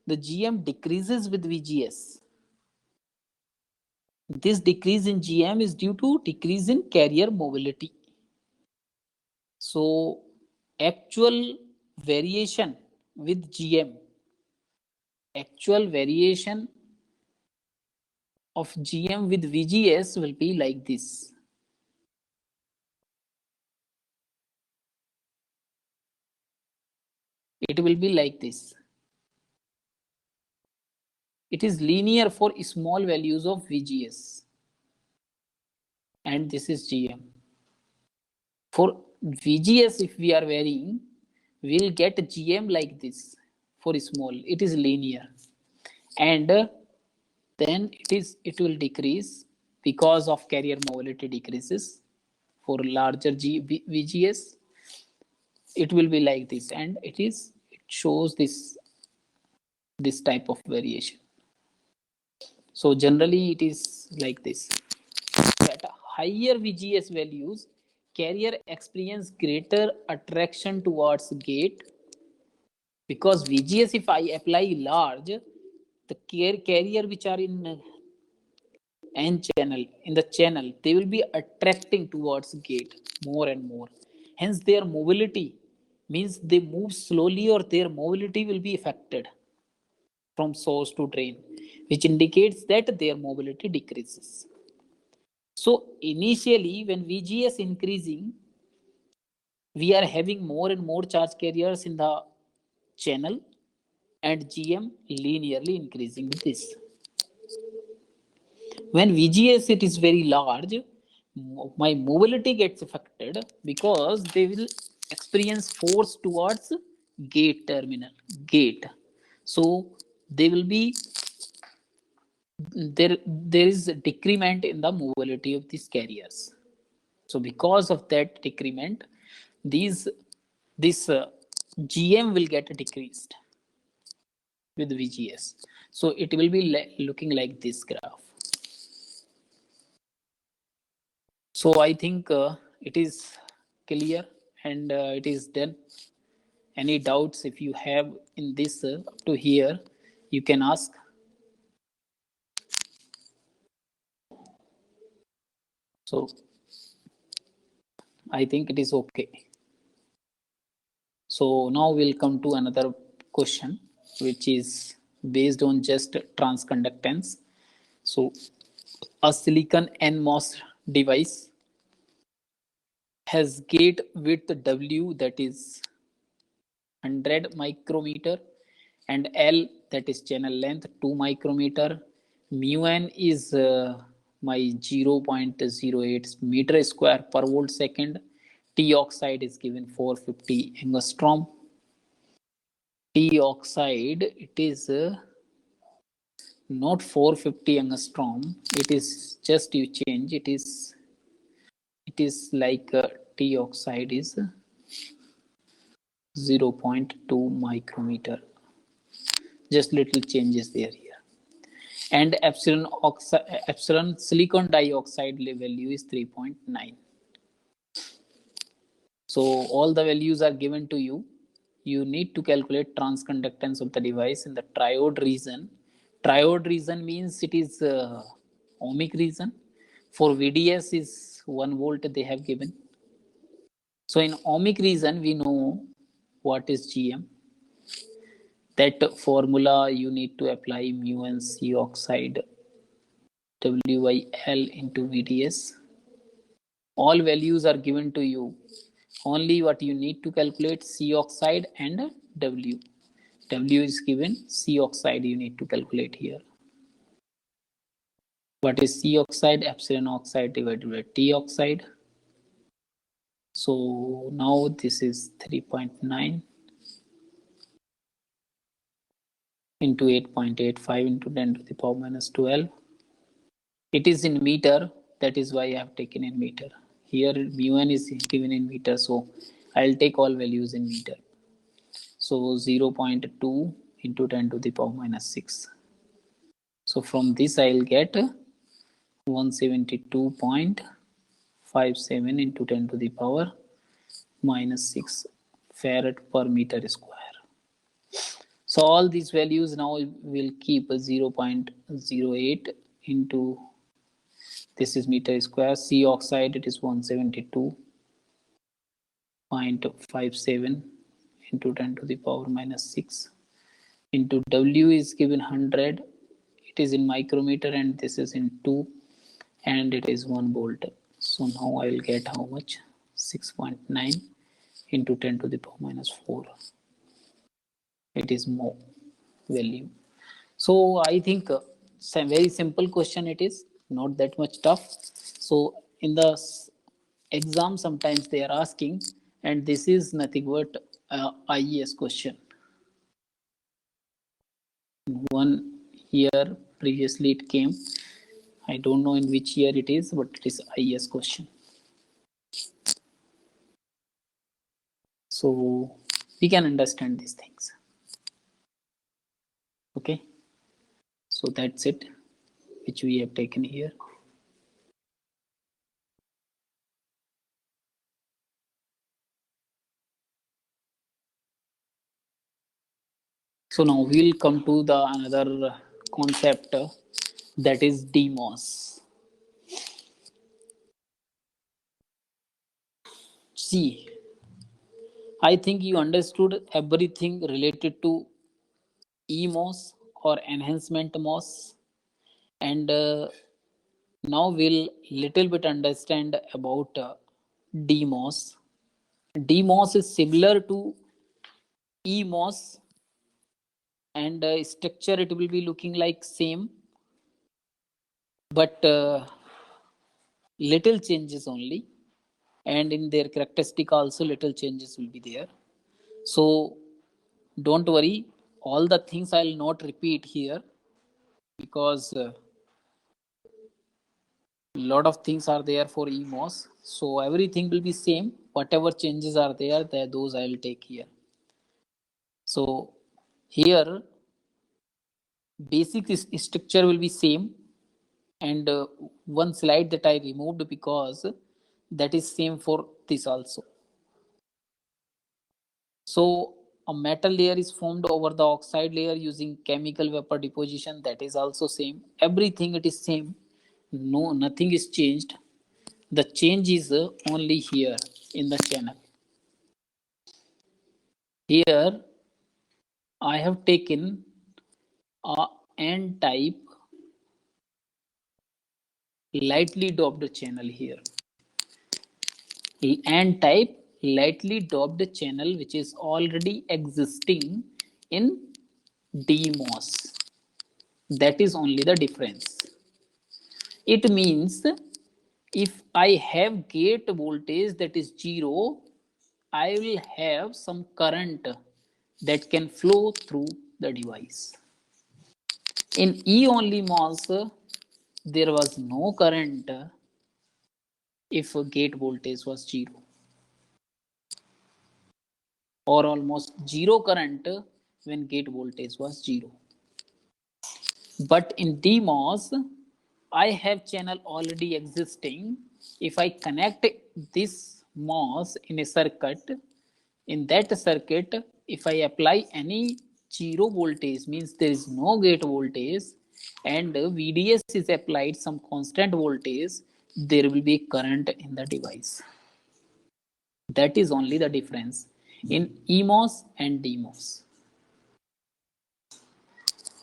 the GM decreases with VGS. This decrease in GM is due to decrease in carrier mobility. So actual variation with GM, actual variation of GM with VGS will be like this. It will be like this. It is linear for small values of VGS. And this is GM. For VGS, if we are varying, we'll get GM like this. For small, it is linear. And then it will decrease because of carrier mobility decreases. For larger VGS, it will be like this, and it shows this type of variation. So generally it is like this. At higher VGS values, carrier experience greater attraction towards gate, because VGS, if I apply large, the carrier which are in N channel, in the channel, they will be attracting towards gate more and more. Hence their mobility, means they move slowly or their mobility will be affected from source to drain, which indicates that their mobility decreases. So initially when VGS increasing, we are having more and more charge carriers in the channel and GM linearly increasing with this. When VGS it is very large, my mobility gets affected because they will experience force towards gate terminal, gate. So they will be there is a decrement in the mobility of these carriers. So because of that decrement, this GM will get decreased with VGS. So it will be looking like this graph. So I think it is clear and it is done. Any doubts if you have in this up to here, you can ask. So I think it is okay. So now we'll come to another question, which is based on just transconductance. So a silicon NMOS device has gate width W, that is 100 micrometer, and L, that is channel length 2 micrometer. Mu n is my 0.08 meter square per volt second. T oxide is given 450 angstrom. T oxide, it is not 450 angstrom. It is just you change. It is like T oxide is 0.2 micrometer. Just little changes there here. And epsilon silicon dioxide value is 3.9. So all the values are given to you. You need to calculate transconductance of the device in the triode region. Triode region means it is ohmic region. For VDS is 1 volt they have given. So in ohmic region we know what is GM. That formula you need to apply mu and C oxide W by L into VDS. All values are given to you. Only what you need to calculate C oxide and W. W is given, C oxide you need to calculate here. What is C oxide? Epsilon oxide divided by T oxide. So now this is 3.9 into 8.85 into 10 to the power minus 12. It is in meter, that is why I have taken in meter. Here mu1 is given in meter, so I'll take all values in meter. So 0.2 into 10 to the power minus 6. So from this I'll get 172.57 into 10 to the power minus 6 farad per meter square. So all these values now will keep 0.08 into, this is meter square. C oxide, it is 172.57 into 10 to the power minus 6 into W is given 100. It is in micrometer and this is in 2 and it is 1 volt. So now I will get how much? 6.9 into 10 to the power minus 4. It is more value. So I think it's a very simple question. It is not that much tough. So in the exam sometimes they are asking, and this is nothing but IES question. One year previously it came. I don't know in which year it is, but it is IES question. So we can understand these things. Okay. So that's it, which we have taken here. So now we'll come to the another concept that is DMOS. See, I think you understood everything related to EMOS or enhancement MOS, and now we'll little bit understand about DMOS. DMOS is similar to EMOS, and structure it will be looking like same, but little changes only, and in their characteristic also little changes will be there. So don't worry, all the things I'll not repeat here because lot of things are there for EMOS, so everything will be same. Whatever changes are there, those I will take here. So here basic structure will be same, and one slide that I removed because that is same for this also. So a metal layer is formed over the oxide layer using chemical vapor deposition, that is also same. Everything it is same, no, nothing is changed. The change is only here in the channel. Here I have taken a N type lightly doped channel here. N type lightly doped channel which is already existing in DMOS. That is only the difference. It means if I have gate voltage that is 0, I will have some current that can flow through the device. In E only MOS, there was no current if gate voltage was 0, or almost 0 current when gate voltage was 0. But in DMOS, I have channel already existing. If I connect this MOS in a circuit, in that circuit, if I apply any 0 voltage, means there is no gate voltage, and VDS is applied some constant voltage, there will be current in the device. That is only the difference in EMOS and DMOS.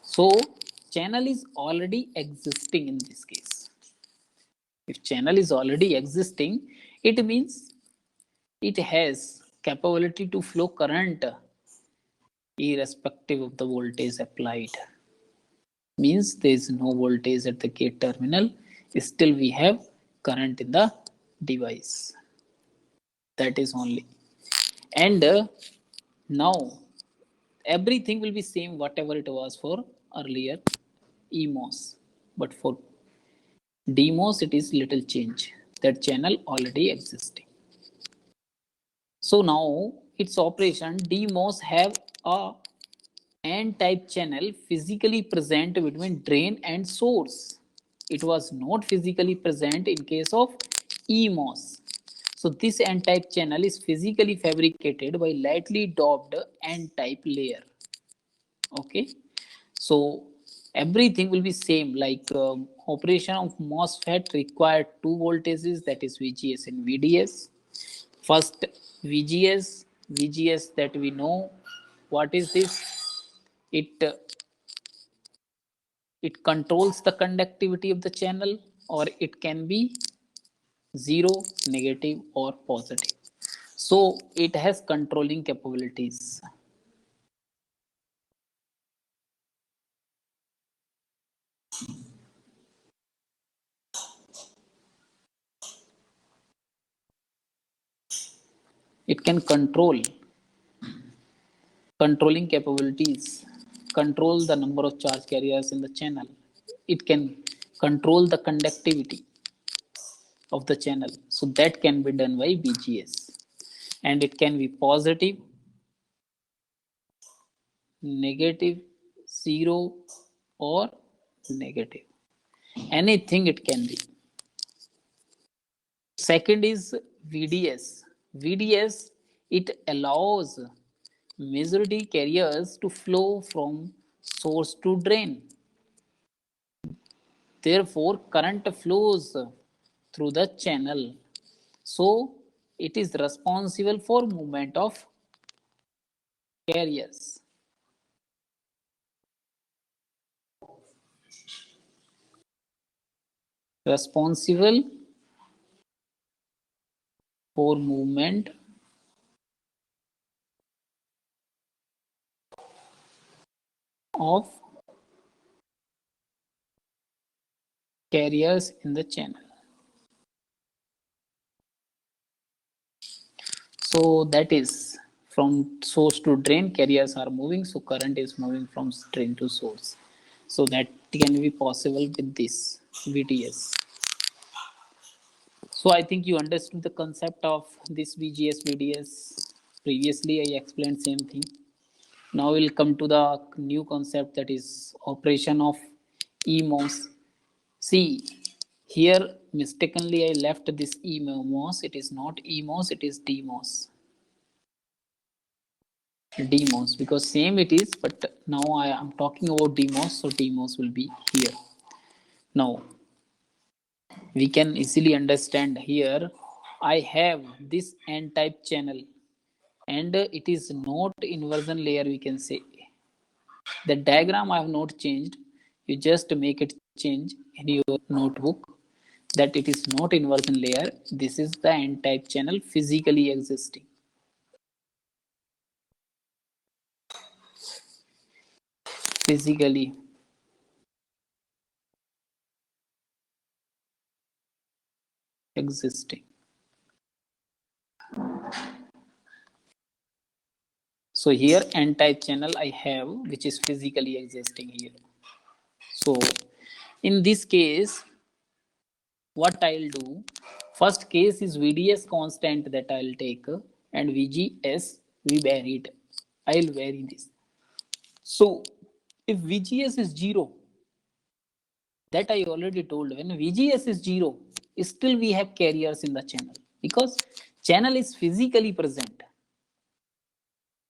So channel is already existing in this case. If channel is already existing, it means it has capability to flow current irrespective of the voltage applied. Means there is no voltage at the gate terminal, still we have current in the device. That is only. And now everything will be same whatever it was for earlier EMOS, but for DMOS it is little change. That channel already existing. So now its operation, DMOS have a N-type channel physically present between drain and source. It was not physically present in case of EMOS. So this N-type channel is physically fabricated by lightly doped N-type layer. Okay, so everything will be same, like operation of MOSFET required two voltages, that is VGS and VDS. First VGS that we know what is this. It controls the conductivity of the channel, or it can be 0, negative or positive. So it has controlling capabilities. It can controlling capabilities, control the number of charge carriers in the channel. It can control the conductivity of the channel. So that can be done by VGS. And it can be positive, negative, 0 or negative. Anything it can be. Second is VDS. VDS, it allows majority carriers to flow from source to drain. Therefore, current flows through the channel. So, it is responsible for movement of carriers. Responsible for movement of carriers in the channel. So that is from source to drain, carriers are moving, so current is moving from drain to source. So that can be possible with this VDS. So I think you understood the concept of this VGS VDS. Previously I explained same thing. Now we'll come to the new concept, that is operation of EMOS. See, here mistakenly I left this EMOS. It is not EMOS, it is DMOS. DMOS, because same it is, but now I am talking about DMOS, so DMOS will be here. Now we can easily understand here. I have this N-type channel and it is not inversion layer, we can say. The diagram I have not changed. You just make it change in your notebook that it is not inversion layer. This is the N-type channel physically existing. Physically existing. So here N-type channel I have, which is physically existing here. So in this case, what I'll do, first case is VDS constant that I'll take, and VGS we varied. I'll vary this. So if VGS is 0, that I already told, when VGS is 0, still we have carriers in the channel because channel is physically present.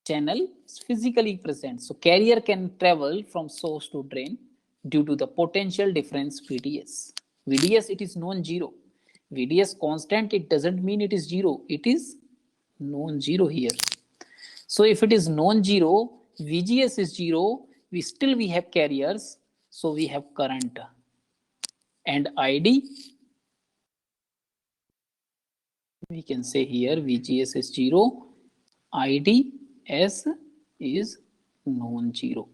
Channel is physically present. So carrier can travel from source to drain due to the potential difference VDS. VDS, it is non-zero. VDS constant, it doesn't mean it is 0. It is non-zero here. So if it is non-zero, VGS is 0, we have carriers, so we have current. And ID, we can say here VGS is 0, IDS is non-zero.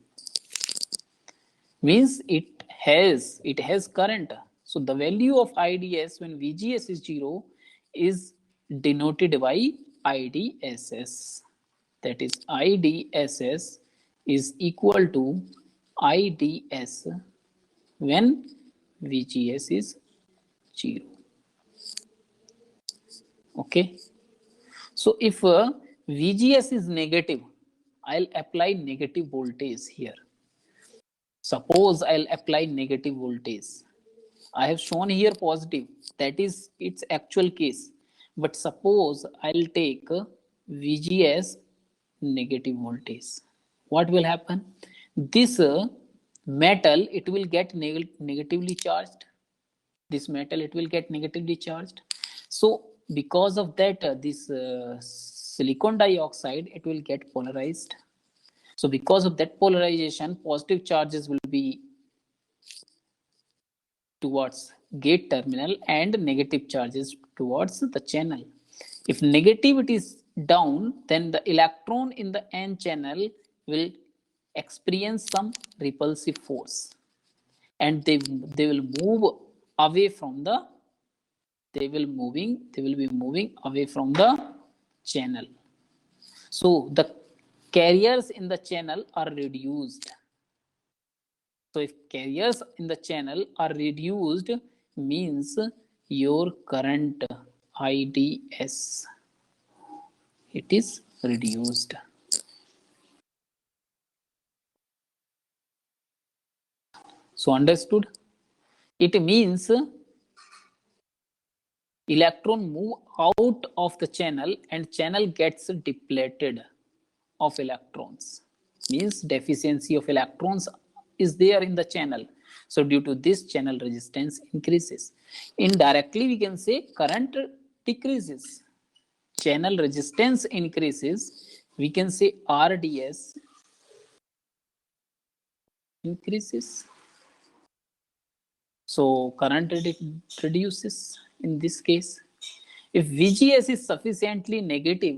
Means it has current. So the value of IDS when VGS is 0 is denoted by IDSS. That is IDSS is equal to IDS when VGS is 0. Okay. So if VGS is negative, I'll apply negative voltage here. Suppose I'll apply negative voltage. I have shown here positive, that is its actual case. But suppose I'll take VGS negative voltage. What will happen? This metal, it will get negatively charged. This metal, it will get negatively charged. So because of that, this silicon dioxide, it will get polarized. So because of that polarization, positive charges will be towards gate terminal and negative charges towards the channel. If negativity is down, then the electron in the N channel will experience some repulsive force and they will move away from the they will be moving away from the channel. So the carriers in the channel are reduced. So if carriers in the channel are reduced, means your current IDS, it is reduced. So understood? It means electron move out of the channel and channel gets depleted of electrons. Means deficiency of electrons is there in the channel. So due to this, channel resistance increases. Indirectly, we can say current decreases. Channel resistance increases. We can say RDS increases. So current reduces in this case. If VGS is sufficiently negative,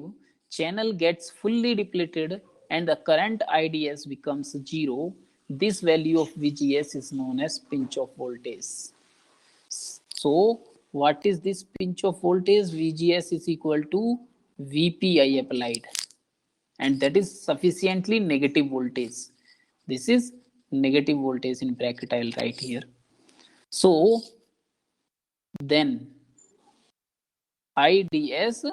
channel gets fully depleted and the current IDS becomes 0. This value of VGS is known as pinch of voltage. So what is this pinch of voltage? VGS is equal to VP I applied, and that is sufficiently negative voltage. This is negative voltage in bracket I'll write here. So then IDS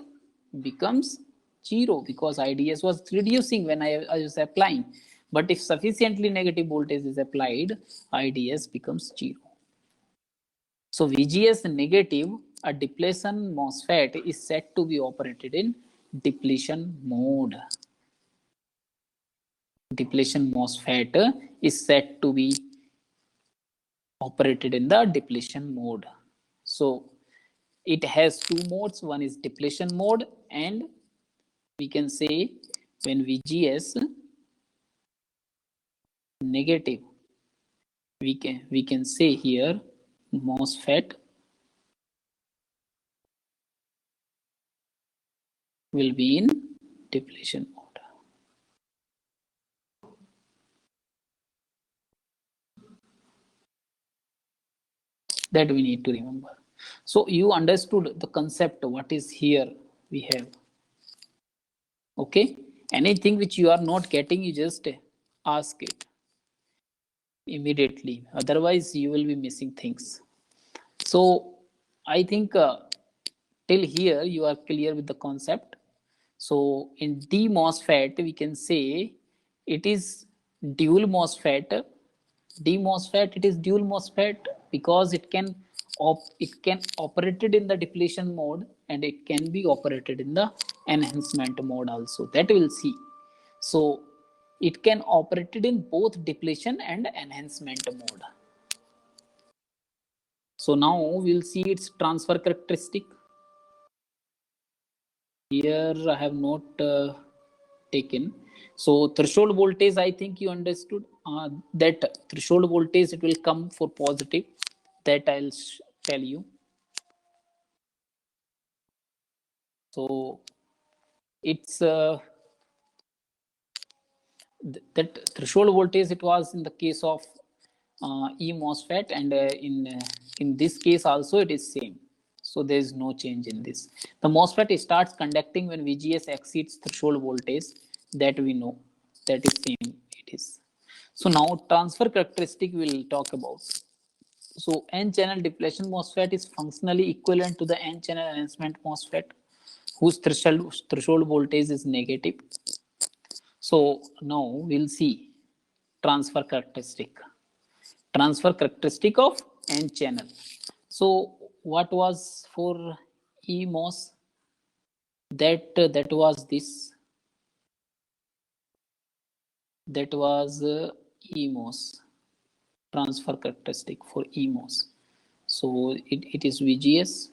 becomes 0 because IDS was reducing when I was applying. But if sufficiently negative voltage is applied, IDS becomes 0. So VGS negative, a depletion MOSFET is said to be operated in depletion mode. Depletion MOSFET is said to be operated in the depletion mode. So it has two modes. One is depletion mode, and we can say when VGS negative, we can say here MOSFET will be in depletion mode. That we need to remember. So you understood the concept, what is here we have. Okay, anything which you are not getting, you just ask it immediately, otherwise you will be missing things. So I think till here you are clear with the concept. So in D MOSFET we can say it is dual MOSFET. D MOSFET, it is dual MOSFET because it can operated in the depletion mode and it can be operated in the enhancement mode also. That we'll see. So it can operated in both depletion and enhancement mode. So now we'll see its transfer characteristic. Here I have not taken. So threshold voltage, I think you understood that threshold voltage, it will come for positive. That I'll tell you. So it's that threshold voltage, it was in the case of E MOSFET, and in this case also it is same. So there is no change in this. The MOSFET starts conducting when VGS exceeds threshold voltage. That we know. That is same. It is. So now transfer characteristic we will talk about. So N-channel depletion MOSFET is functionally equivalent to the N-channel enhancement MOSFET, whose threshold voltage is negative. So now we'll see transfer characteristic. Transfer characteristic of N-channel. So what was for EMOS? That was this. That was EMOS. Transfer characteristic for EMOS. So it is VGS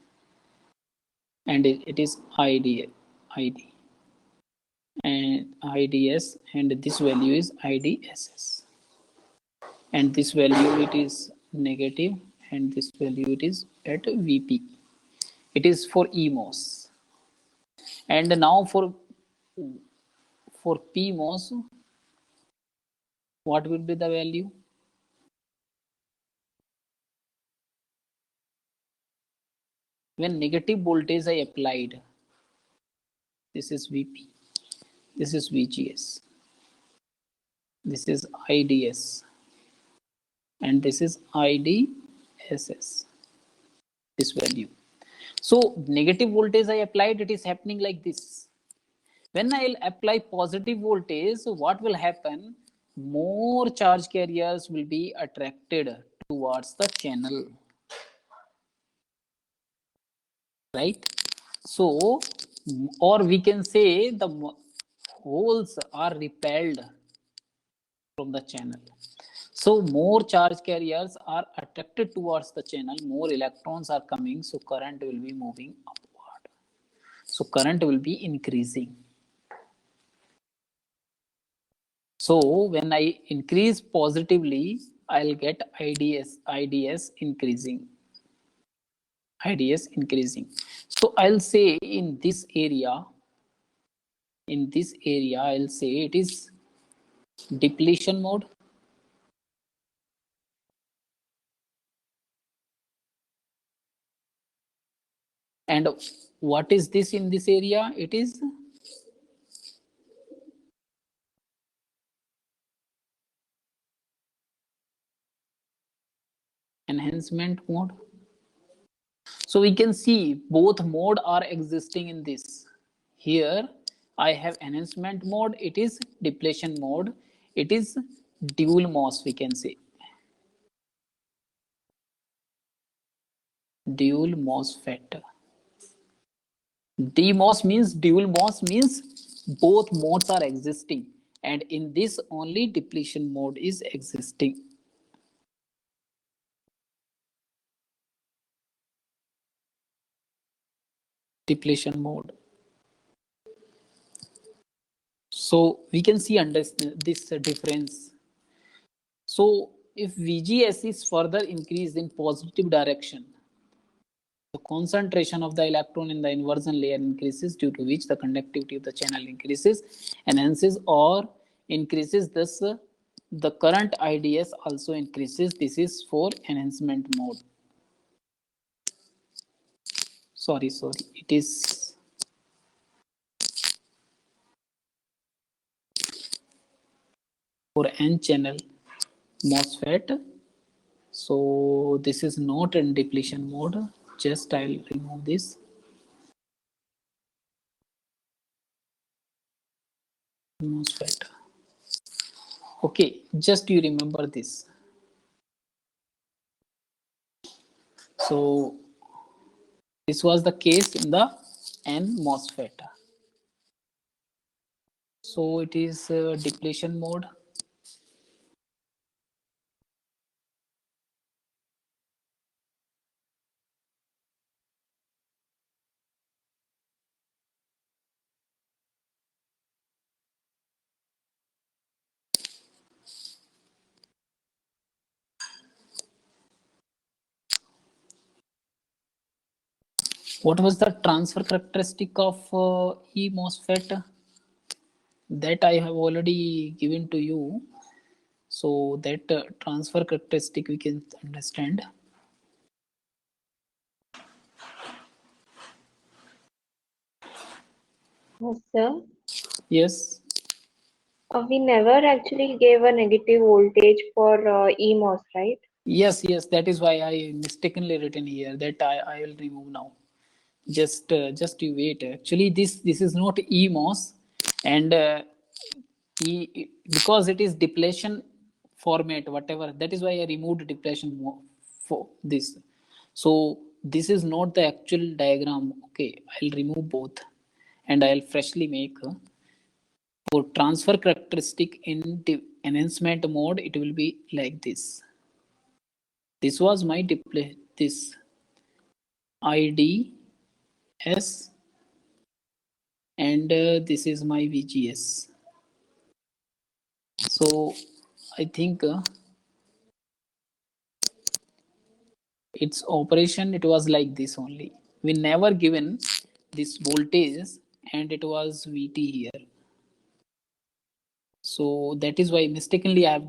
and it is ID and IDS, and this value is IDSS, and this value it is negative, and this value it is at VP. It is for EMOS. And now for PMOS, what will be the value? When negative voltage I applied, this is VP, this is VGS, this is IDS, and this is IDSS, this value. So negative voltage I applied, it is happening like this. When I'll apply positive voltage, so what will happen? More charge carriers will be attracted towards the channel, right? So, or we can say the holes are repelled from the channel. So more charge carriers are attracted towards the channel, more electrons are coming, so current will be moving upward. So current will be increasing. So when I increase positively, I'll get IDS increasing. IDS increasing. So I'll say in this area, I'll say it is depletion mode. And what is this in this area? It is enhancement mode. So we can see both mode are existing in this. Here I have enhancement mode, it is depletion mode, it is dual MOS, we can say. Dual MOSFET. DMOS means dual MOS means both modes are existing, and in this only depletion mode is existing. Depletion mode. So we can see under this difference. So if VGS is further increased in positive direction, the concentration of the electron in the inversion layer increases, due to which the conductivity of the channel increases, enhances or increases. Thus, the current IDS also increases. This is for enhancement mode. Sorry, it is for N channel MOSFET. So this is not in depletion mode. Just I'll remove this. MOSFET. Okay, just you remember this. So this was the case in the N MOSFET. So it is depletion mode. What was the transfer characteristic of E MOSFET? That I have already given to you. So that transfer characteristic we can understand. Yes, sir. Yes. We never actually gave a negative voltage for EMOS, right? Yes, that is why I mistakenly written here that I will remove now. Just you wait. Actually, this is not EMOS, and because it is depletion format, whatever. That is why I removed depletion for this. So this is not the actual diagram. Okay, I'll remove both, and I'll freshly make. For transfer characteristic in the enhancement mode, it will be like this. This was my this IDS, and this is my VGS. So I think its operation, it was like this only. We never given this voltage, and it was VT here. So that is why mistakenly I have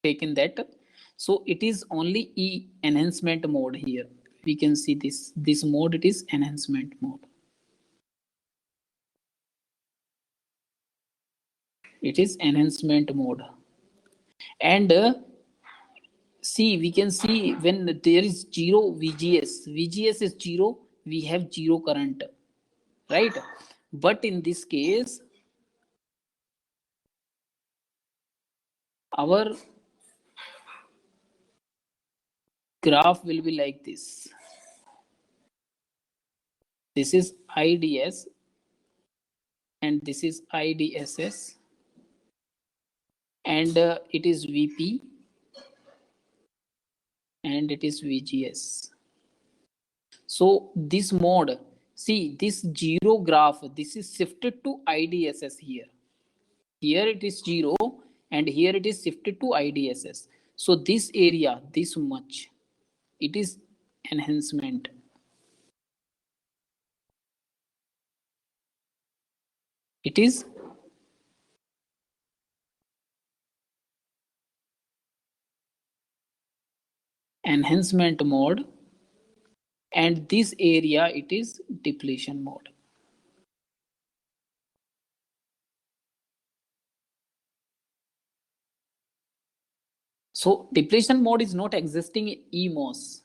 taken that. So it is only E enhancement mode here. We can see this mode, it is enhancement mode. It is enhancement mode. And see, we can see when there is zero VGS is zero, we have zero current, right? But in this case, our graph will be like this. This is IDS, and this is IDSS, and it is VP, and it is VGS. So this mode, see this zero graph, this is shifted to IDSS here. Here it is zero, and here it is shifted to IDSS. So this area, this much, it is enhancement. It is enhancement mode, and this area, it is depletion mode. So depletion mode is not existing in EMOS.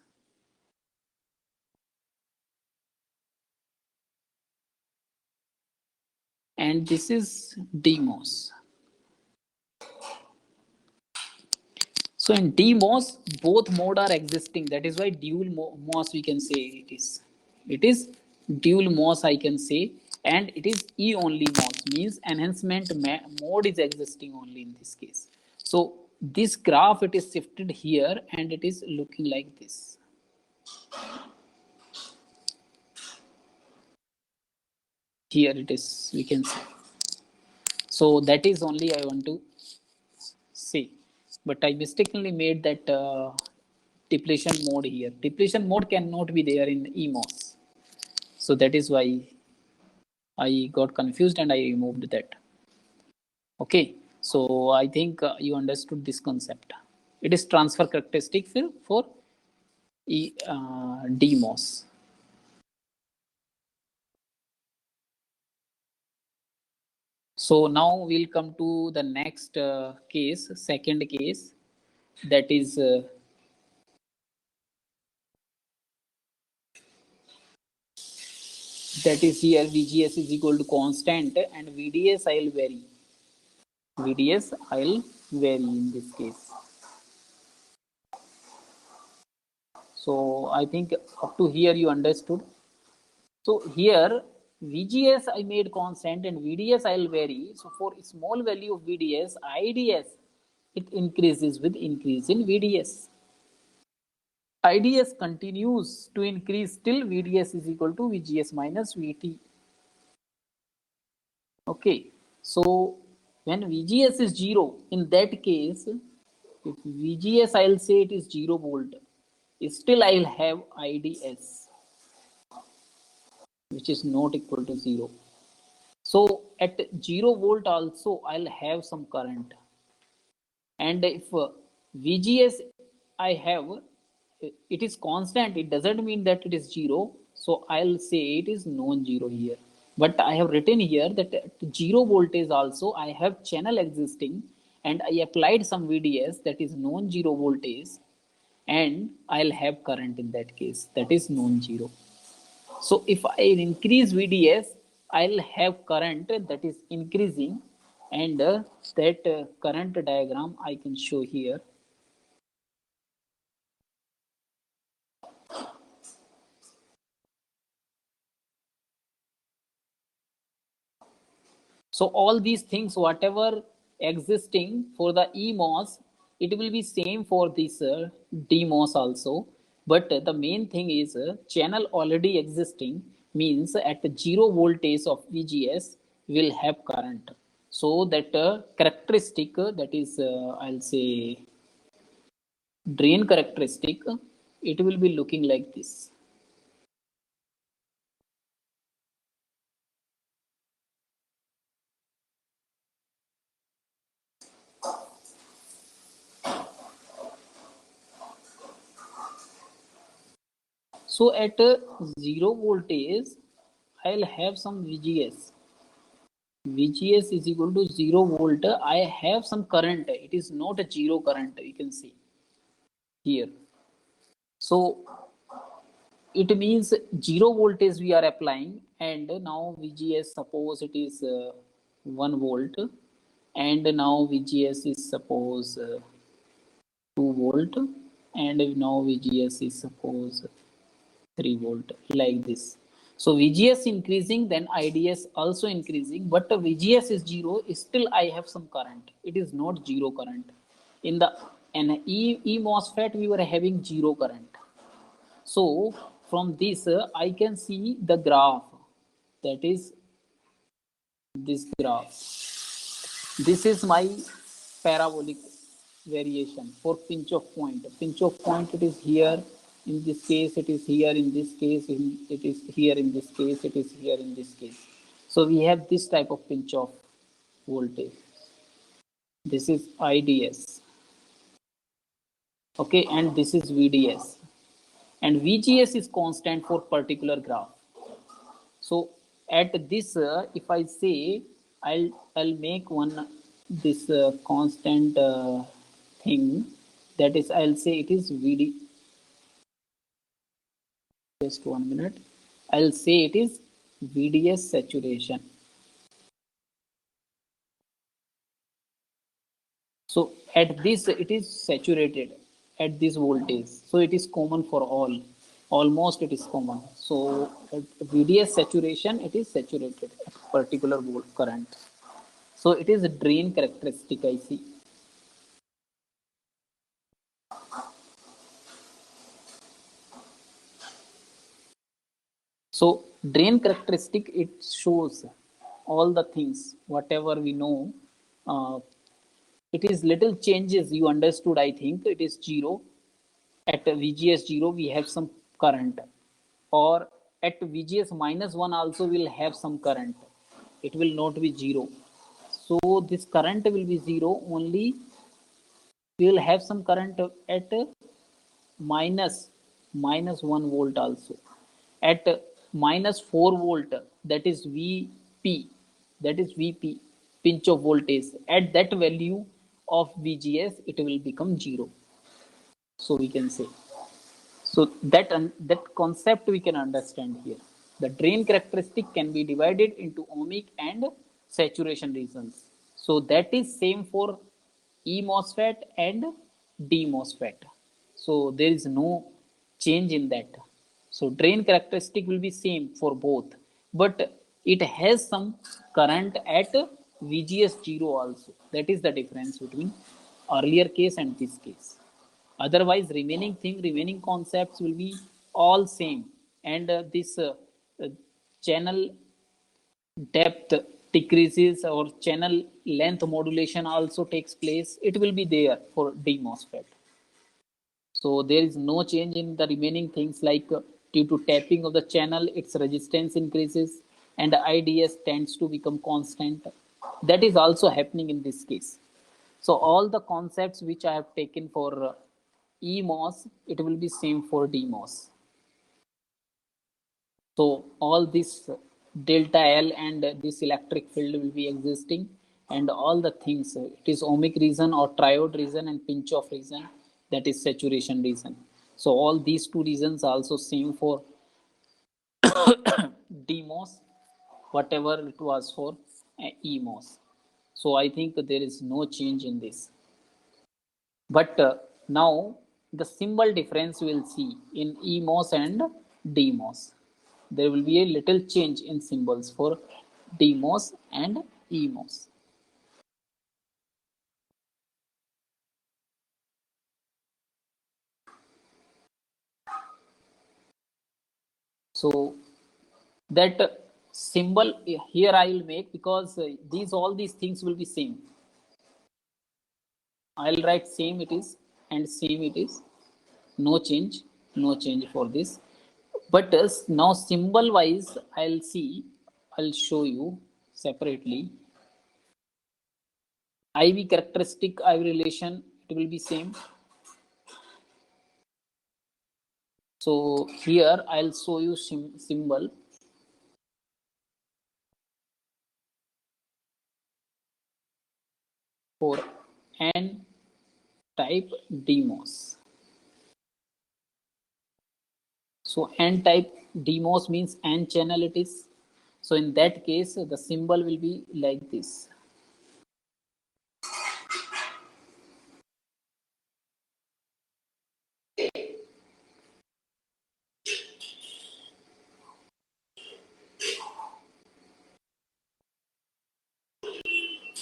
and this is DMOS. So in DMOS, both mode are existing. That is why dual MOS we can say it is. It is dual MOS I can say, and it is E only MOS, means enhancement mode is existing only in this case. So this graph, it is shifted here and it is looking like this. Here it is, we can see. So that is only I want to say, but I mistakenly made that depletion mode here. Depletion mode cannot be there in EMOS. So that is why I got confused and I removed that. Okay, so I think you understood this concept. It is transfer characteristic for DMOS. So now we'll come to the next case, second case, that is here VGS is equal to constant and VDS I'll vary. VDS I'll vary in this case. So I think up to here you understood. So here VGS I made constant and VDS I'll vary. So for small value of VDS, IDS it increases with increase in VDS. IDS continues to increase till VDS is equal to VGS minus VT. Okay, so when VGS is 0, in that case, if VGS I'll say it is 0 volt, still I'll have IDS, which is not equal to 0. So at 0 volt also I'll have some current. And if VGS I have, it is constant, it doesn't mean that it is 0. So I'll say it is non-zero here. But I have written here that at 0 voltage also I have channel existing and I applied some VDS, that is non-zero voltage, and I'll have current in that case, that is non-zero. So if I increase VDS, I'll have current that is increasing, and that current diagram I can show here. So all these things, whatever existing for the EMOS, it will be same for this DMOS also. But the main thing is channel already existing, means at 0 voltage of VGS will have current. So that characteristic, that is I'll say drain characteristic, it will be looking like this. So at 0 voltage, I'll have some VGS. VGS is equal to 0 volt. I have some current. It is not a 0 current. You can see here. So it means 0 voltage we are applying, and now VGS, suppose it is 1 volt, and now VGS is suppose 2 volt, and now VGS is suppose 3 volt, like this. So VGS increasing, then IDS also increasing, but the VGS is 0, still I have some current. It is not 0 current. In the E MOSFET, we were having 0 current. So from this, I can see the graph, that is this graph. This is my parabolic variation for pinch of point. Pinch of point, it is here. In this case, it is here. In this case, it is here. In this case, it is here. In this case. So we have this type of pinch of voltage. This is IDS. Okay, and this is VDS. And VGS is constant for particular graph. So at this, if I say I'll make one this constant thing, that is, I'll say it is VD. Just 1 minute. I'll say it is VDS saturation. At this it is saturated at this voltage, so it is common for all, almost it is common. So at VDS saturation it is saturated at particular volt current, so it is a drain characteristic I see. So drain characteristic, it shows all the things whatever we know. uh, it is little changes you understood, I think. It is zero. At VGS 0 we have some current, or at VGS minus 1 also will have some current, it will not be 0. So this current will be 0 only. We will have some current at minus minus 1 volt also. At minus 4 volt, that is VP, that is VP, pinch of voltage, at that value of VGS it will become 0. So we can say, so that concept we can understand here. The drain characteristic can be divided into ohmic and saturation regions. So that is same for E MOSFET and D MOSFET. So there is no change in that. So drain characteristic will be same for both, but it has some current at VGS 0 also. That is the difference between earlier case and this case. Otherwise remaining concepts will be all same. And this uh, channel depth decreases or channel length modulation also takes place, it will be there for D MOSFET. So there is no change in the remaining things, like due to tapping of the channel its resistance increases and IDS tends to become constant. That is also happening in this case. So all the concepts which I have taken for EMOS, it will be same for DMOS. So all this delta L and this electric field will be existing, and all the things, it is ohmic region or triode region and pinch off region, that is saturation region. So all these two regions are also same for DMOS, whatever it was for EMOS. So I think there is no change in this. But now the symbol difference we will see in EMOS and DMOS. There will be a little change in symbols for DMOS and EMOS. So that symbol here I will make, because these all these things will be same. I'll write same it is and same it is. No change, no change for this. But now symbol wise, I'll show you separately. IV characteristic, IV relation, it will be same. So here I'll show you symbol for N type DMOS. So N type DMOS means N channel it is. So in that case, the symbol will be like this.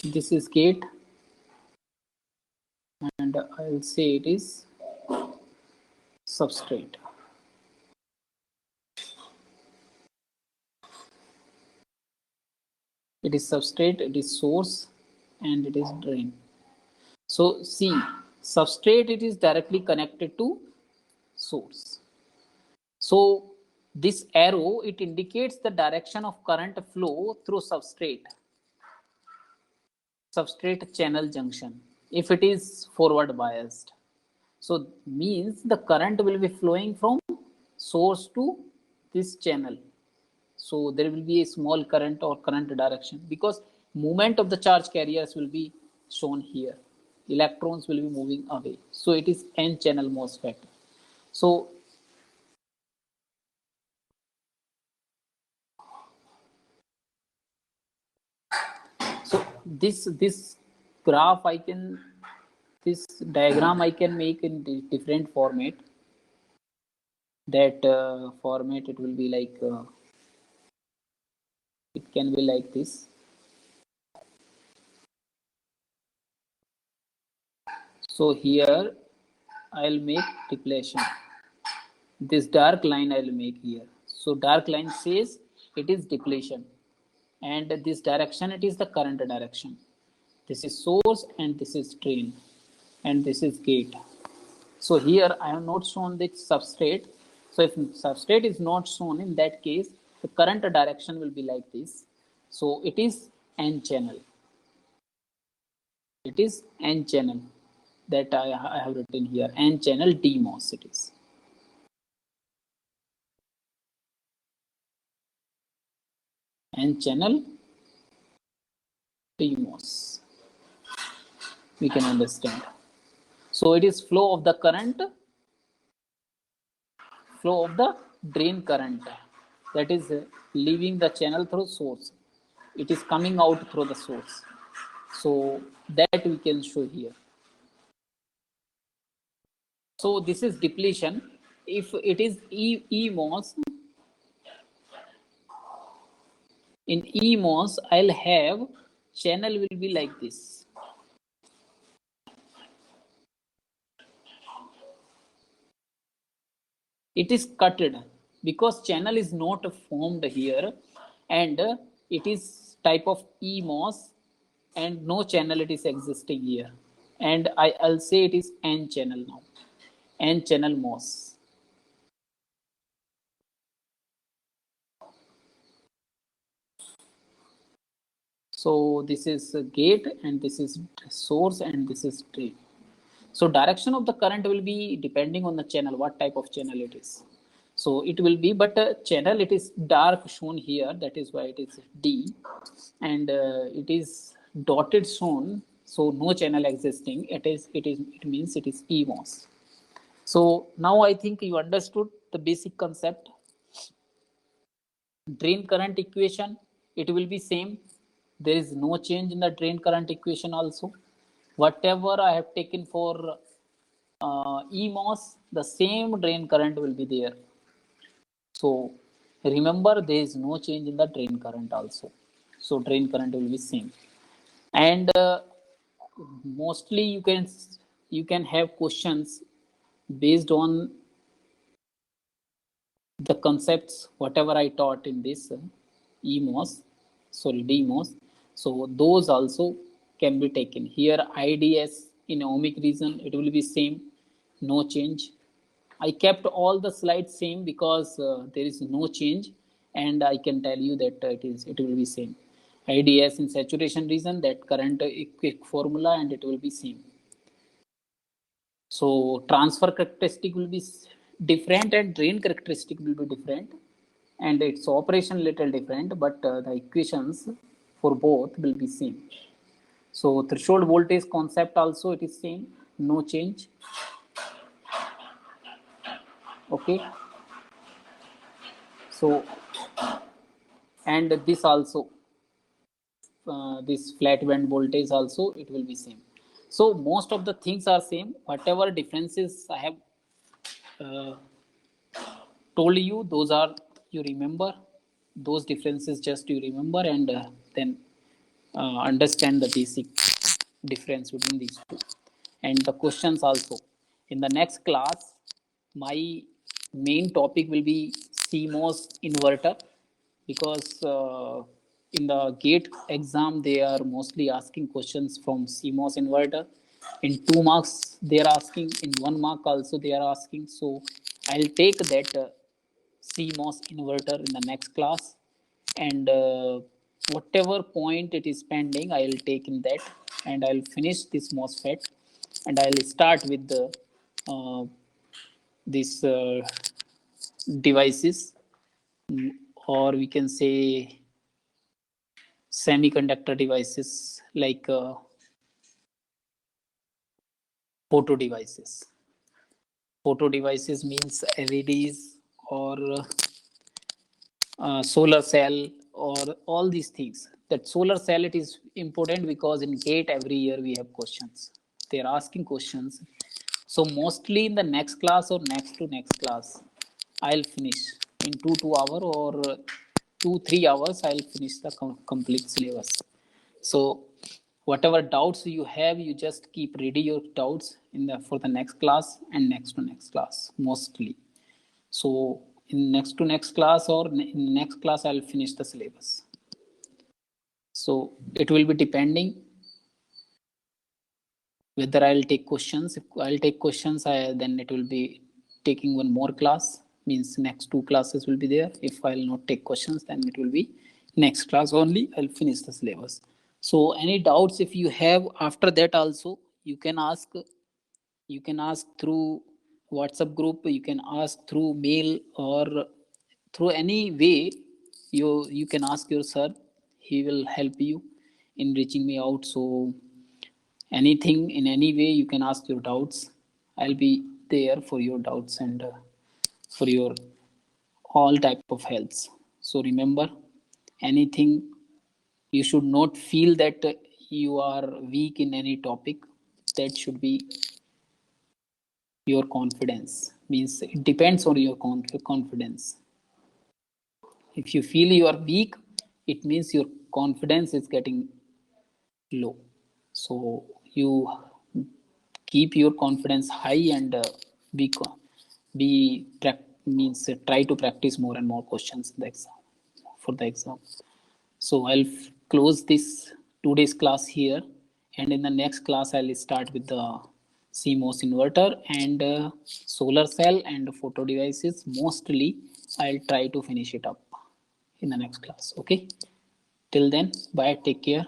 This is gate, and I'll say it is substrate. It is substrate, it is source, and it is drain. So see, substrate, it is directly connected to source. So this arrow, it indicates the direction of current flow through substrate channel junction if it is forward biased. So means the current will be flowing from source to this channel. So there will be a small current or current direction, because movement of the charge carriers will be shown here. Electrons will be moving away. So it is N channel MOSFET. So this graph I can this diagram I can make in different format. That format, it will be like it can be like this. So here I'll make depletion. This dark line I'll make here. So dark line says it is depletion, and this direction, it is the current direction. This is source and this is drain, and this is gate. So here I have not shown the substrate. So if substrate is not shown, in that case the current direction will be like this. So it is N channel. It is N channel that I have written here. N channel DMOS it is. N channel DMOS. We can understand. So it is flow of the current, flow of the drain current, that is leaving the channel through source. It is coming out through the source. So that we can show here. So this is depletion. If it is EMOS, in EMOS I'll have channel will be like this. It is cutted because channel is not formed here, and it is type of EMOS, and no channel it is existing here, and I'll say it is N channel now. N channel MOS. So this is gate, and this is source, and this is drain. So direction of the current will be depending on the channel, what type of channel it is. So it will be, but channel, it is dark shown here, that is why it is D, and it is dotted shown, so no channel existing. It means it is EMOS. So now I think you understood the basic concept. Drain current equation, it will be same. There is no change in the drain current equation also. Whatever I have taken for EMOS, the same drain current will be there. So remember, there is no change in the drain current also. So drain current will be same. And mostly you can have questions based on the concepts whatever I taught in this DMOS. So those also can be taken here. IDS in ohmic region, it will be same, no change. I kept all the slides same because there is no change, and I can tell you that it will be same. IDS in saturation region, that current formula, and it will be same. So transfer characteristic will be different, and drain characteristic will be different, and its operation little different, but the equations for both will be same. So threshold voltage concept also it is same, no change. Okay. So and this also, this flat band voltage also, it will be same. So most of the things are same. Whatever differences I have told you, those are, you remember those differences, just you remember, and then understand the basic difference between these two. And the questions also in the next class, my main topic will be CMOS inverter, because in the gate exam they are mostly asking questions from CMOS inverter. In 2 marks they are asking, in 1 mark also they are asking. So I'll take that CMOS inverter in the next class, and whatever point it is pending, I'll take in that, and I'll finish this MOSFET, and I'll start with the this devices, or we can say semiconductor devices, like photo devices. Photo devices means LEDs, or solar cell, or all these things. That solar cell, it is important because in gate every year we have questions. they're asking questions. So mostly in the next class or next to next class, I'll finish in 2 hours or 2-3 hours. I'll finish the complete syllabus. So whatever doubts you have, you just keep ready your doubts in the for the next class and next to next class mostly. So in next to next class or in next class, I'll finish the syllabus. So it will be depending whether I'll take questions. If I'll take questions, then it will be taking one more class. Means next 2 classes will be there. If I'll not take questions, then it will be next class only. I'll finish the syllabus. So any doubts if you have after that also, you can ask. You can ask through WhatsApp group. You can ask through mail or through any way. You can ask your sir. He will help you in reaching me out. So anything in any way you can ask your doubts. I'll be there for your doubts and for your all type of healths. So remember, anything, you should not feel that you are weak in any topic. That should be your confidence. Means it depends on your confidence. If you feel you are weak, it means your confidence is getting low. So you keep your confidence high and be means try to practice more and more questions in the exam for the exam. So I'll close this 2 days class here, and in the next class I'll start with the CMOS inverter and solar cell and photo devices. Mostly I'll try to finish it up in the next class. Okay, till then, bye, take care.